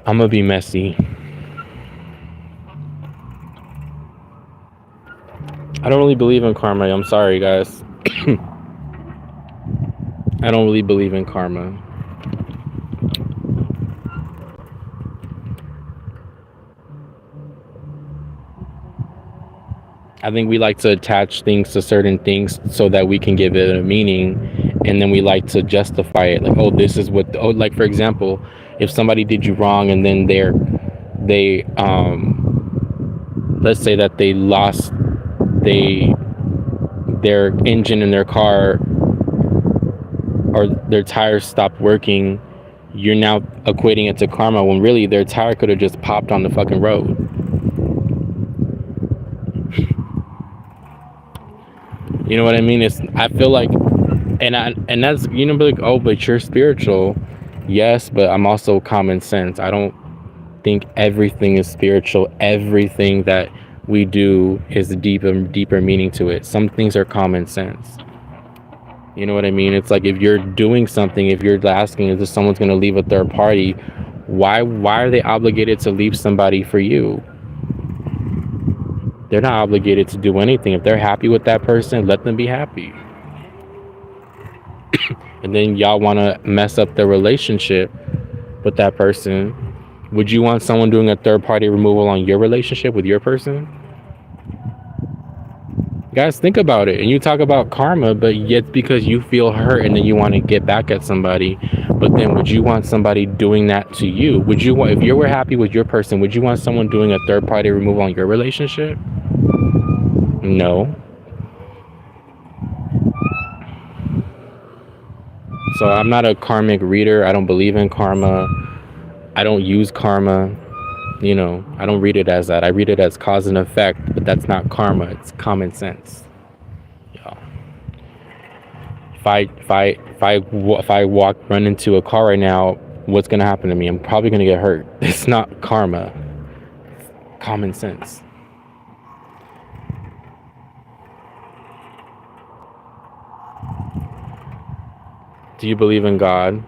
I'm gonna be messy. I don't really believe in karma. I'm sorry, guys. I don't really believe in karma. I think we like to attach things to certain things so that we can give it a meaning, and then we like to justify it. Like, oh, this is what. Oh, like for example, if somebody did you wrong, and then let's say that they lost their engine in their car, or their tires stopped working, you're now equating it to karma when really their tire could have just popped on the fucking road. You know what I mean? I feel like, and that's, like, oh, but you're spiritual. Yes, but I'm also common sense. I don't think everything is spiritual. Everything that we do is deeper meaning to it. Some things are common sense. You know what I mean? It's like, if you're doing something, if you're asking if someone's going to leave a third party, why are they obligated to leave somebody for you? They're not obligated to do anything. If they're happy with that person, let them be happy. And then y'all want to mess up the relationship with that person. Would you want someone doing a third party removal on your relationship with your person? Guys, think about it. And you talk about karma, but yet because you feel hurt and then you want to get back at somebody. But then would you want somebody doing that to you? Would you want, if you were happy with your person, would you want someone doing a third party removal on your relationship? No. So I'm not a karmic reader. I don't believe in karma. I don't use karma. I don't read it as that. I read it as cause and effect, but that's not karma. It's common sense. Yeah. If I run into a car right now, what's gonna happen to me? I'm probably gonna get hurt. It's not karma. It's common sense. Do you believe in God?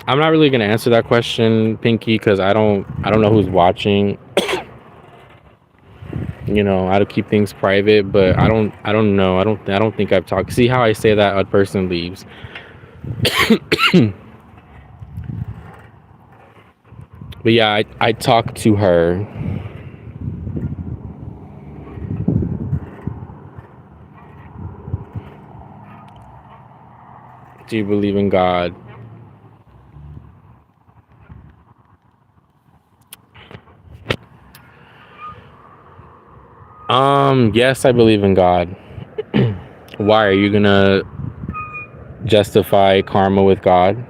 I'm not really gonna answer that question, Pinky, because I don't know who's watching. I would keep things private, but I don't know. I don't think I've talked. See how I say that a person leaves. But yeah, I talked to her. Do you believe in God? Yes, I believe in God. Why are you gonna justify karma with God?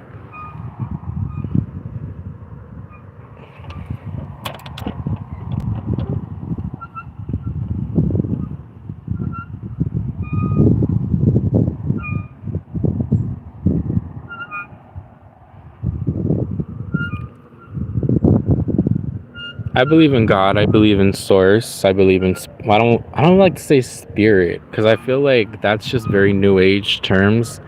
I believe in God. I believe in source. I believe in. I don't like to say spirit, because I feel like that's just very new age terms.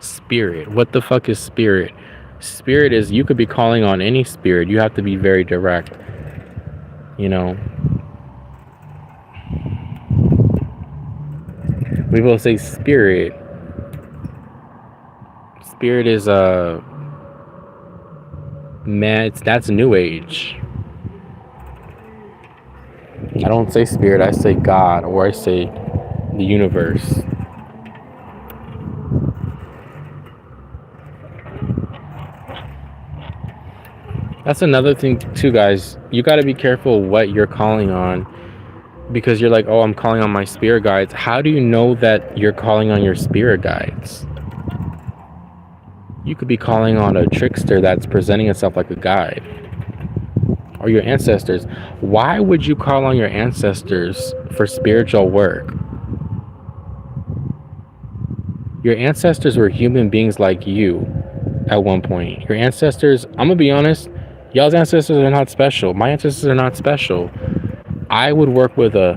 Spirit. What the fuck is spirit? Spirit is, you could be calling on any spirit. You have to be very direct. We will say spirit. Spirit is that's new age. I don't say spirit, I say God, or I say the universe. That's another thing too, guys. You got to be careful what you're calling on, because you're like, oh, I'm calling on my spirit guides. How do you know that you're calling on your spirit guides? You could be calling on a trickster that's presenting itself like a guide, or your ancestors. Why would you call on your ancestors for spiritual work? Your ancestors were human beings like you at one point. Your ancestors, I'm gonna be honest, y'all's ancestors are not special. My ancestors are not special. I would work with a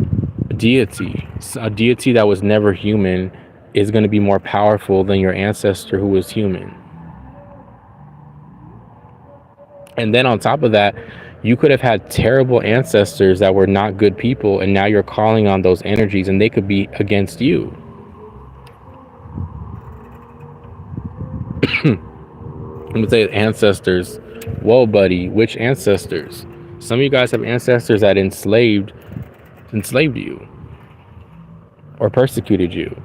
deity. A deity that was never human is going to be more powerful than your ancestor who was human. And then on top of that, you could have had terrible ancestors that were not good people, and now you're calling on those energies and they could be against you. I'm gonna say ancestors. Whoa, buddy, which ancestors? Some of you guys have ancestors that enslaved you or persecuted you.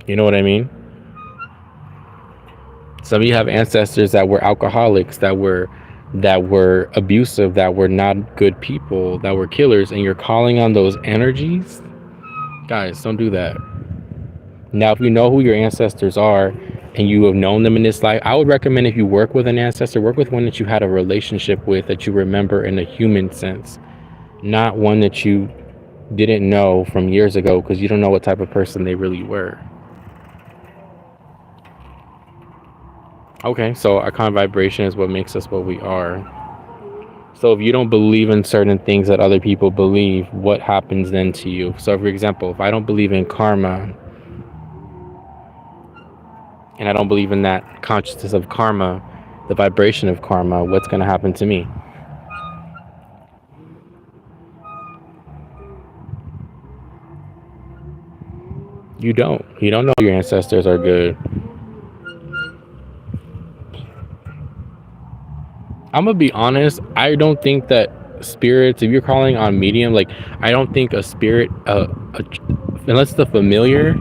You know what I mean? Some of you have ancestors that were alcoholics, that were abusive, that were not good people, that were killers, and you're calling on those energies. Guys, don't do that. Now, if you know who your ancestors are and you have known them in this life, I would recommend, if you work with an ancestor, work with one that you had a relationship with, that you remember in a human sense, not one that you didn't know from years ago, because you don't know what type of person they really were. Okay, so our kind of vibration is what makes us what we are. So if you don't believe in certain things that other people believe, what happens then to you? So for example, if I don't believe in karma, and I don't believe in that consciousness of karma, the vibration of karma, what's going to happen to me? You don't know your ancestors are good. I'm gonna be honest, I don't think that spirits, if you're calling on medium, like, I don't think a spirit, unless the familiar,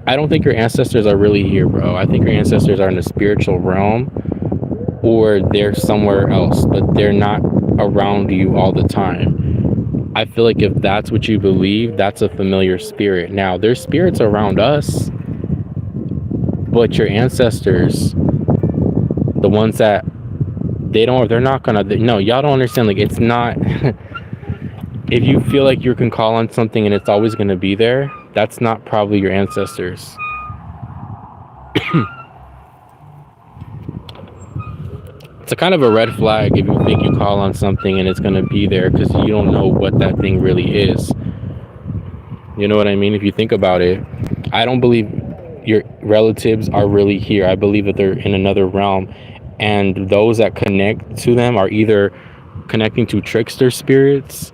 I don't think your ancestors are really here, bro. I think your ancestors are in the spiritual realm, or they're somewhere else, but they're not around you all the time. I feel like if that's what you believe, that's a familiar spirit. Now, there's spirits around us, but your ancestors, the ones that they're not gonna, no, y'all don't understand. Like, it's not, if you feel like you can call on something and it's always gonna be there, that's not probably your ancestors. It's a kind of a red flag if you think you call on something and it's gonna be there, because you don't know what that thing really is. You know what I mean? If you think about it, I don't believe your relatives are really here. I believe that they're in another realm, and those that connect to them are either connecting to trickster spirits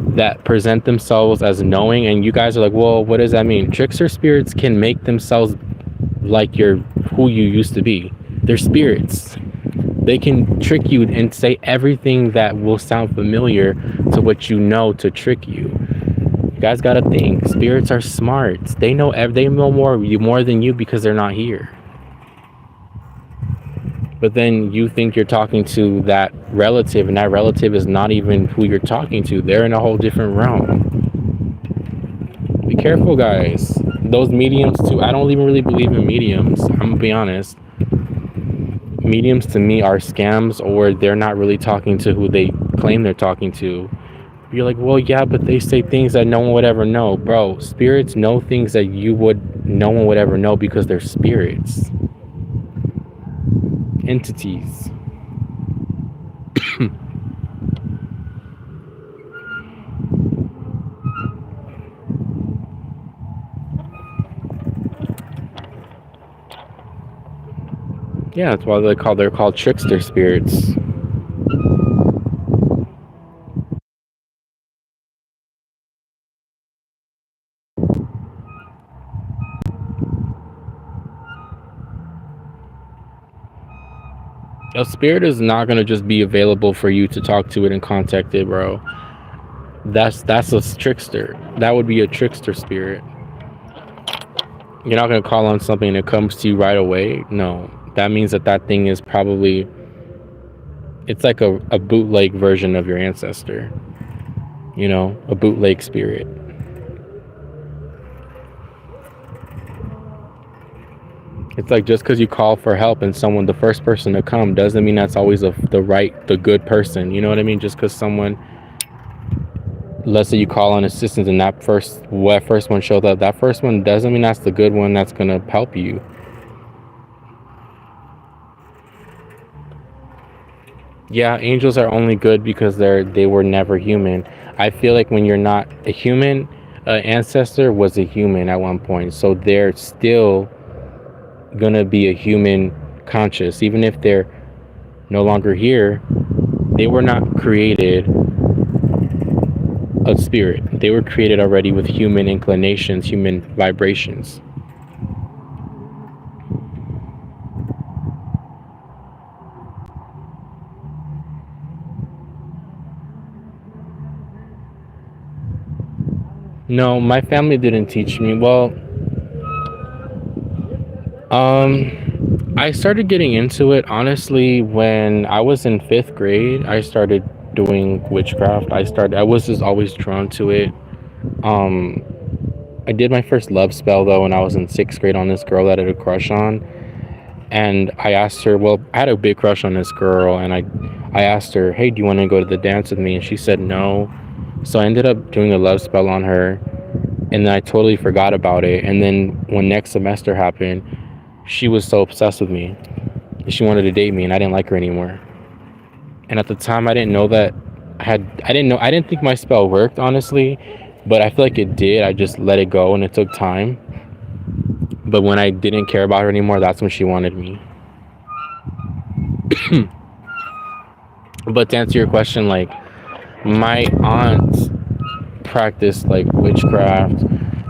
that present themselves as knowing. And you guys are like, well, what does that mean? Trickster spirits can make themselves like who you used to be. They're spirits. They can trick you and say everything that will sound familiar to what you know, to trick you. You guys gotta think, spirits are smart. They know more than you, because they're not here. But then you think you're talking to that relative, and that relative is not even who you're talking to. They're in a whole different realm. Be careful, guys. Those mediums too, I don't even really believe in mediums. I'm gonna be honest. Mediums to me are scams, or they're not really talking to who they claim they're talking to. You're like, well, yeah, but they say things that no one would ever know. Bro, spirits know things that no one would ever know, because they're spirits. Entities. Yeah, that's why they're called trickster spirits. A spirit is not gonna just be available for you to talk to it and contact it, bro. That's a trickster. That would be a trickster spirit. You're not going to call on something and it comes to you right away. No, that means that that thing is probably, it's like a bootleg version of your ancestor, a bootleg spirit. It's like just because you call for help and someone, the first person to come, doesn't mean that's always the good person. You know what I mean? Just because someone, let's say you call on assistance and what first one shows up, that first one doesn't mean that's the good one that's gonna help you. Yeah, angels are only good because they were never human. I feel like when you're not a human, ancestor was a human at one point, so they're still gonna be a human conscious, even if they're no longer here. They were not created a spirit. They were created already with human inclinations, human vibrations. No, my family didn't teach me. Well, I started getting into it honestly when I was in fifth grade. I started doing witchcraft. I was just always drawn to it. Um, I did my first love spell though when I was in sixth grade on this girl that I had a crush on, and I asked her. Well, I had a big crush on this girl, and I asked her, "Hey, do you want to go to the dance with me?" And she said no. So I ended up doing a love spell on her, and then I totally forgot about it. And then when next semester happened, she was so obsessed with me. She wanted to date me, and I didn't like her anymore. And at the time, I didn't know that I didn't think my spell worked honestly, but I feel like it did. I just let it go, and it took time. But when I didn't care about her anymore, that's when she wanted me. But to answer your question, like my aunt practiced like witchcraft,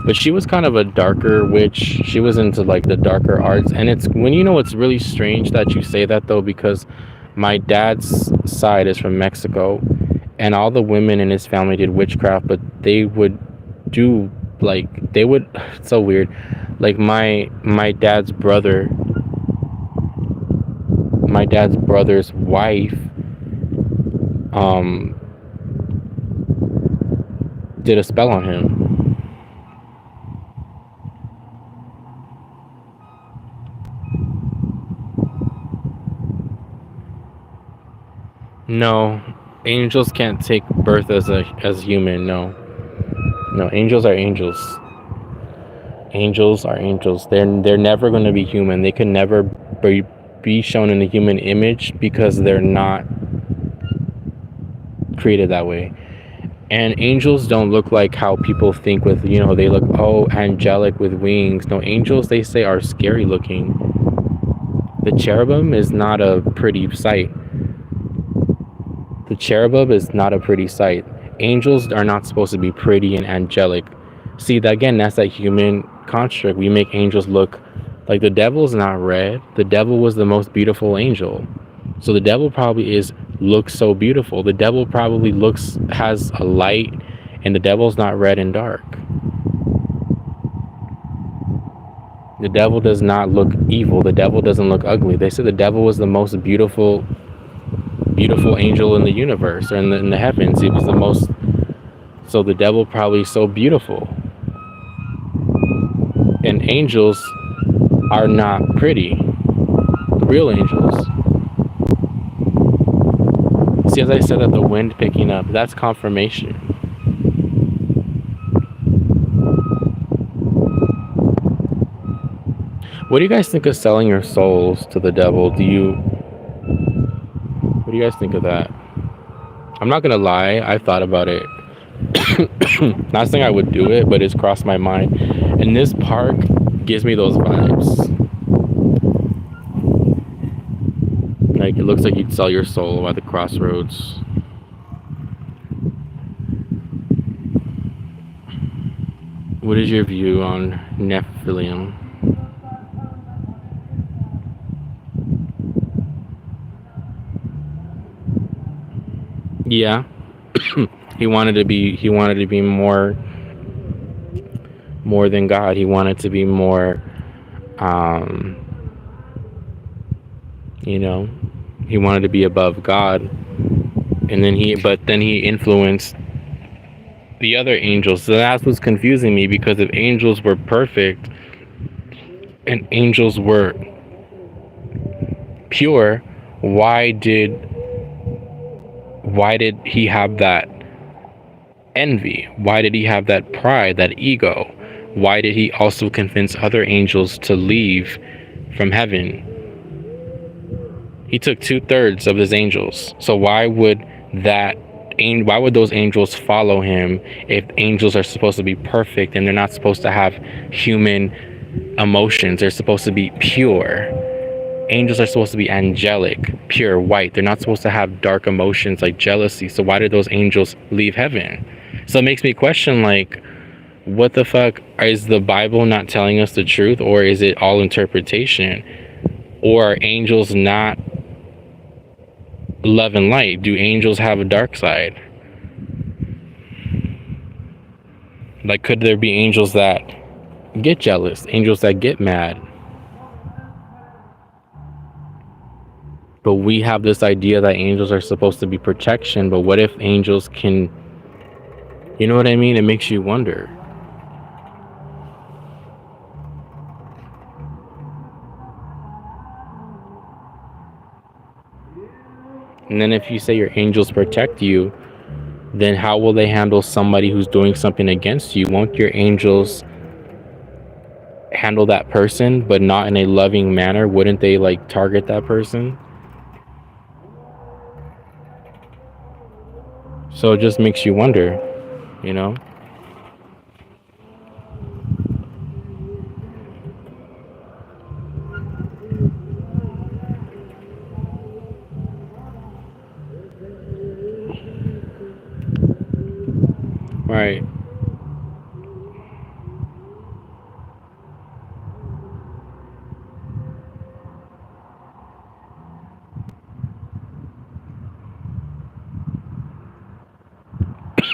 but she was kind of a darker witch. She was into like the darker arts, and it's when it's really strange that you say that though, because my dad's side is from Mexico, and all the women in his family did witchcraft, but they would do they would it's so weird. Like my dad's brother's wife um did a spell on him. No, angels can't take birth as human. No, no, angels are angels. Angels are angels. They're never going to be human. They can never be shown in the human image because they're not created that way. And angels don't look like how people think with, they look, oh, angelic with wings. No, angels, they say, are scary looking. The cherubim is not a pretty sight. The cherubim is not a pretty sight. Angels are not supposed to be pretty and angelic. See, again, that's that human construct. We make angels look like the devil's not red. The devil was the most beautiful angel. So the devil probably looks so beautiful. The devil probably has a light, and the devil's not red and dark. The devil does not look evil. The devil doesn't look ugly. They said the devil was the most beautiful angel in the universe, or in the heavens. He was the most. So the devil probably is so beautiful. And angels are not pretty. The real angels. See, as I said, that the wind picking up, that's confirmation. What do you guys think of selling your souls to the devil? What do you guys think of that? I'm not gonna lie, I thought about it. Not saying I would do it, but it's crossed my mind. And this park gives me those vibes. Like, it looks like you'd sell your soul at the crossroads. What is your view on Nephilim? Yeah. He wanted to be more more than God. He wanted to be more, you know, he wanted to be above God. And then he influenced the other angels. So that's what's confusing me, because if angels were perfect and angels were pure, why did he have that envy? Why did he have that pride, that ego? Why did he also convince other angels to leave from heaven? He took 2/3 of his angels. So why would those angels follow him if angels are supposed to be perfect and they're not supposed to have human emotions? They're supposed to be pure. Angels are supposed to be angelic, pure white. They're not supposed to have dark emotions like jealousy. So why did those angels leave heaven? So it makes me question, like, what the fuck? Is the Bible not telling us the truth, or is it all interpretation? Or are angels not love and light? Do angels have a dark side? Like, could there be angels that get jealous, angels that get mad? But we have this idea that angels are supposed to be protection. But what if angels can, you know what I mean? It makes you wonder. And then if you say your angels protect you, then how will they handle somebody who's doing something against you? Won't your angels handle that person, but not in a loving manner? Wouldn't they like target that person? So it just makes you wonder, you know? Right.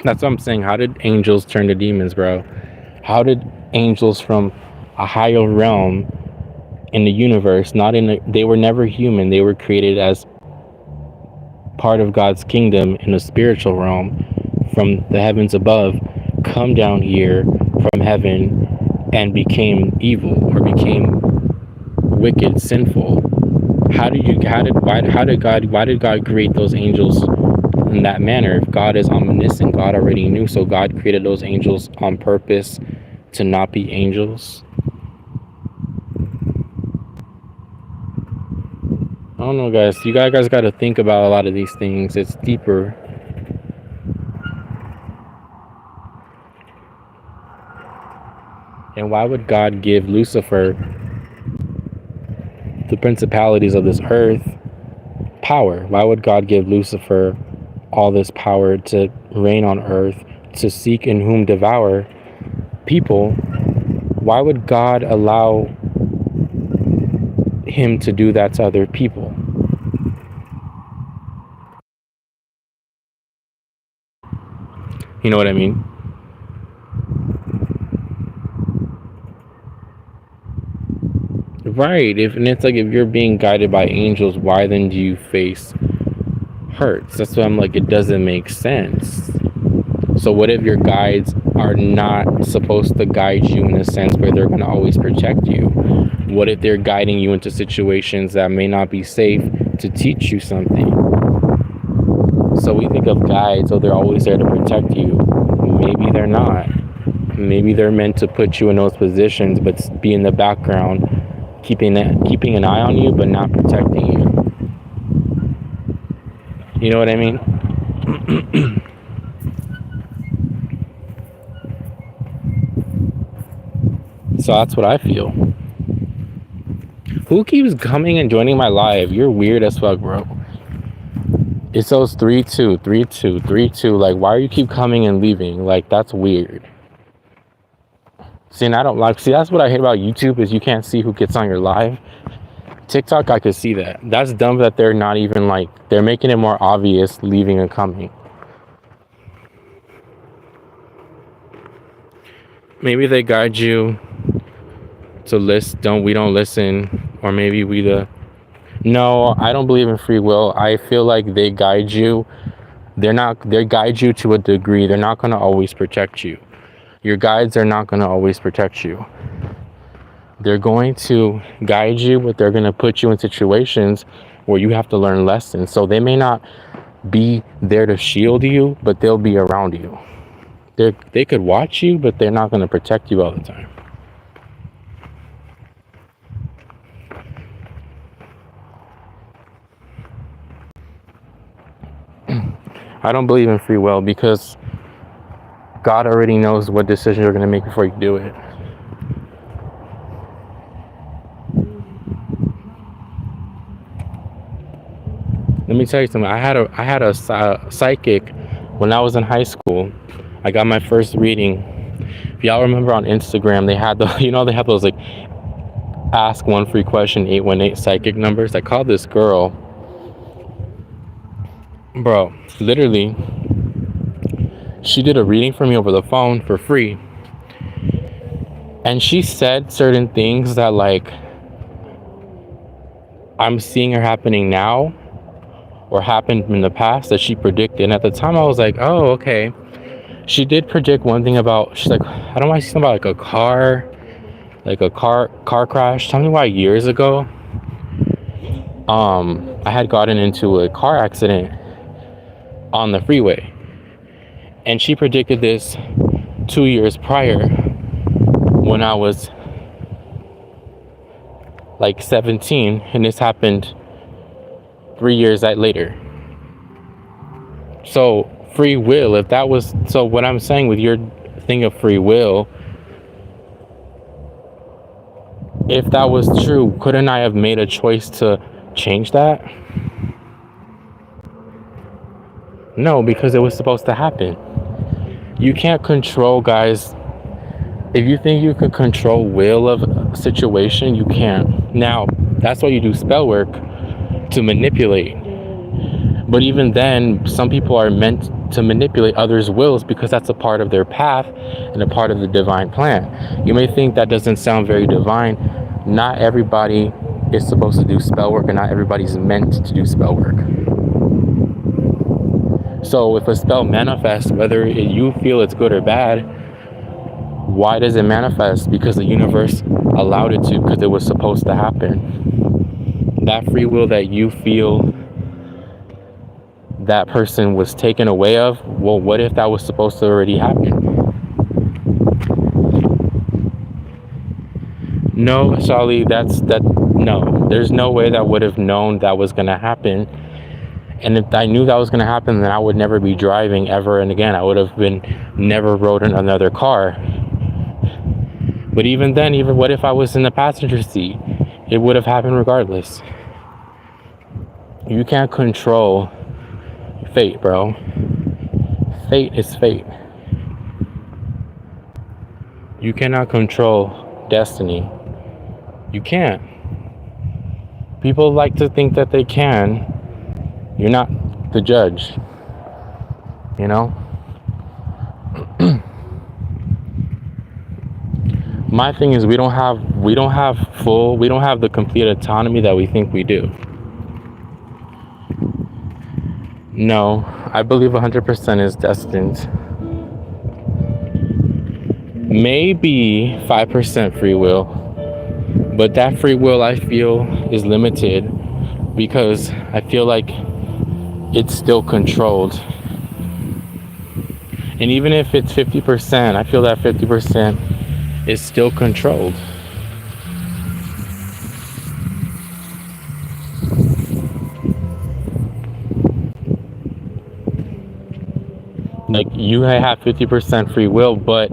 That's what I'm saying. How did angels turn to demons, bro? How did angels from a higher realm in the universe, they were never human. They were created as part of God's kingdom in the spiritual realm from the heavens above, come down here from heaven and became evil, or became wicked, sinful? Why did God create those angels in that manner? If God is omniscient, God already knew. So God created those angels on purpose to not be angels. I don't know, guys. You guys got to think about a lot of these things. It's deeper. And why would God give Lucifer, the principalities of this earth, power? Why would God give Lucifer all this power to reign on earth, to seek and whom devour people? Why would God allow him to do that to other people? You know what I mean? Right. And it's like, if you're being guided by angels, why then do you face hurts? That's why I'm like, it doesn't make sense. So what if your guides are not supposed to guide you in a sense where they're going to always protect you? What if they're guiding you into situations that may not be safe to teach you something? So we think of guides, oh, they're always there to protect you. Maybe they're not. Maybe they're meant to put you in those positions, but be in the background, keeping an eye on you, but not protecting you. You know what I mean? So that's what I feel. Who keeps coming and joining my live? You're weird as fuck, bro. It says 3-2, 3-2, 3-2. Like, why are you keep coming and leaving? Like, that's weird. See, and I don't like. See, that's what I hate about YouTube, is you can't see who gets on your live. TikTok, I could see that. That's dumb that they're not even like, they're making it more obvious leaving and coming. Maybe they guide you to we don't listen, or maybe no, I don't believe in free will. I feel like they guide you. They guide you to a degree. They're not going to always protect you. Your guides are not going to always protect you. They're going to guide you, but they're going to put you in situations where you have to learn lessons. So they may not be there to shield you, but they'll be around you. They could watch you, but they're not going to protect you all the time. I don't believe in free will because God already knows what decision you're going to make before you do it. Let me tell you something. I had a psychic when I was in high school. I got my first reading. If y'all remember on Instagram, they had they have those like ask one free question 818 psychic numbers. I called this girl, bro. Literally, she did a reading for me over the phone for free, and she said certain things that like I'm seeing are happening now or happened in the past that she predicted. And at the time I was like, oh, okay. She did predict one thing about, she's like, I don't want to see something about like a car crash. Tell me why years ago I had gotten into a car accident on the freeway, and she predicted this 2 years prior when I was like 17, and this happened 3 years later. So free will, if that was, so what I'm saying with your thing of free will, if that was true, couldn't I have made a choice to change that? No, because it was supposed to happen. You can't control, guys. If you think you can control will of a situation, you can't. Now, that's why you do spell work, to manipulate. But even then, some people are meant to manipulate others' wills because that's a part of their path and a part of the divine plan. You may think that doesn't sound very divine. Not everybody is supposed to do spell work, and not everybody's meant to do spell work. So if a spell manifests, whether you feel it's good or bad, why does it manifest? Because the universe allowed it to, because it was supposed to happen. That free will that you feel that person was taken away of, well, what if that was supposed to already happen? No, Shali, no, there's no way that would have known that was going to happen. And if I knew that was going to happen, then I would never be driving ever and again. I would have never rode in another car. But even then, what if I was in the passenger seat? It would have happened regardless. You can't control fate, bro. Fate is fate. You cannot control destiny. You can't. People like to think that they can. You're not the judge, you know? My thing is we don't have the complete autonomy that we think we do. No, I believe 100% is destined. Maybe 5% free will, but that free will I feel is limited because I feel like it's still controlled. And even if it's 50%, I feel that 50% is still controlled. Like, you have 50% free will, but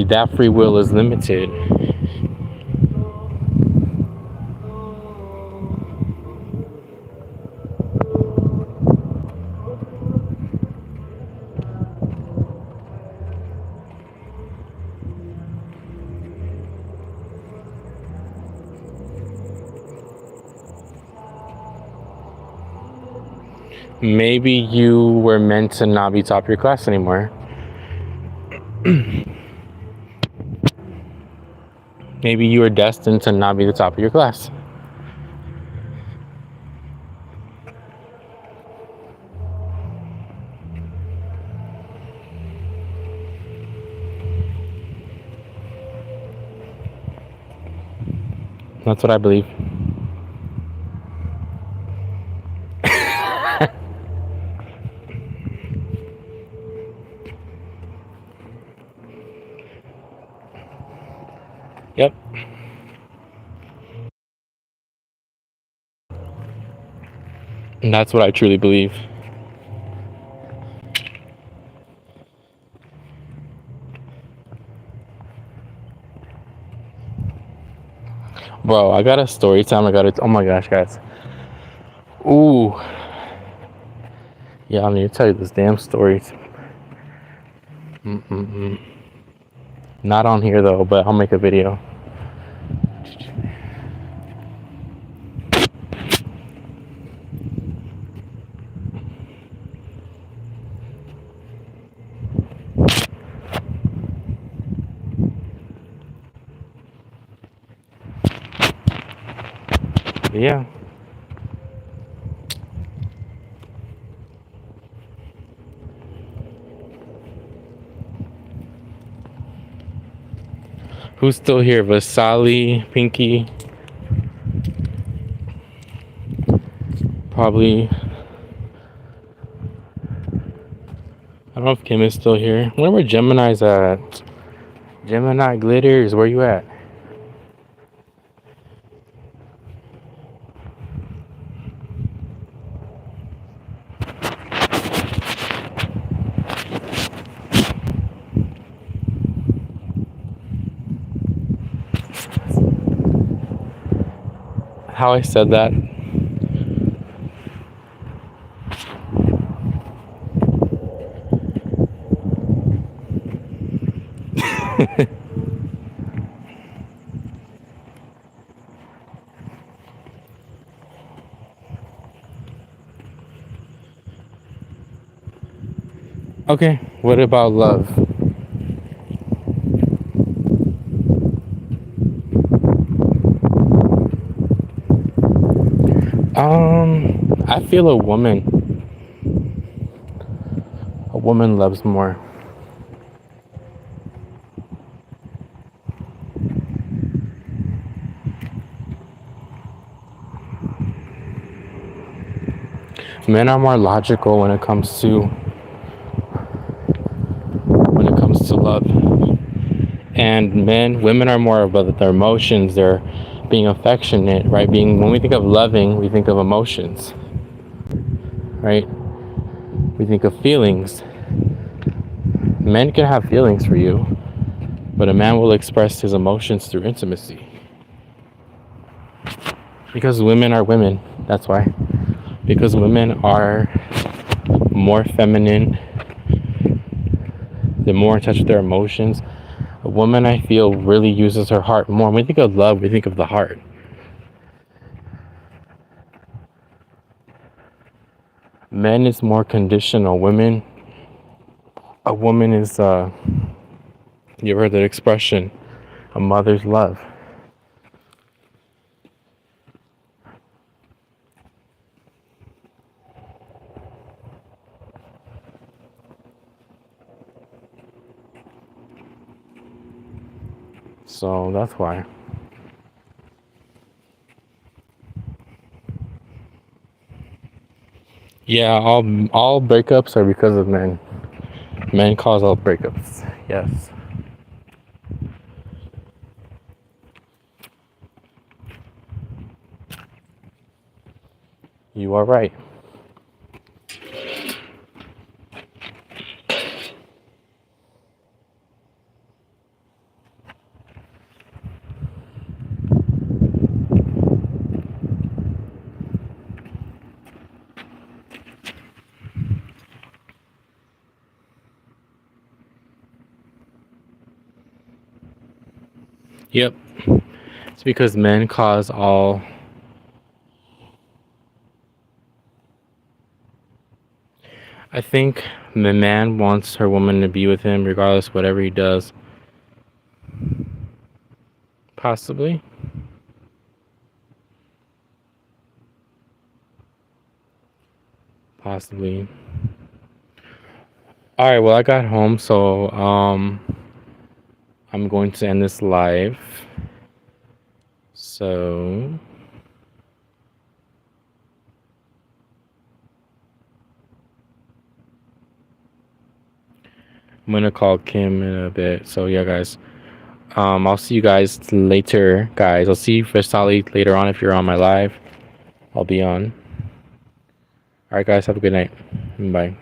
that free will is limited. Maybe you were meant to not be top of your class anymore. Maybe you are destined to not be the top of your class. That's what I believe. Yep. And that's what I truly believe. Bro, I got a story time. Oh my gosh, guys. Ooh. Yeah, I need to tell you this damn story. Not on here though, but I'll make a video. But yeah. Who's still here? Vasali, Pinky. Probably. I don't know if Kim is still here. I wonder where Gemini's at. Gemini Glitters, where you at? How I said that? Okay, what about love? I feel a woman loves more. Men are more logical when it comes to love. And women are more about their emotions, their being affectionate, right? When we think of loving, we think of emotions, right? We think of feelings. Men can have feelings for you, but a man will express his emotions through intimacy. Because women are women, that's why. Because women are more feminine, they're more in touch with their emotions. A woman, I feel, really uses her heart more. When we think of love, we think of the heart. Men is more conditional. A woman is, you ever heard that expression, a mother's love. So that's why. Yeah, all breakups are because of men. Men cause all breakups. Yes. You are right. Yep. It's because men cause all. I think the man wants her woman to be with him regardless of whatever he does. Possibly. Possibly. All right, well, I got home, so I'm going to end this live. So I'm gonna call Kim in a bit. So yeah, guys. I'll see you guys later, guys. I'll see you for Sally later on if you're on my live. I'll be on. All right, guys. Have a good night. Bye.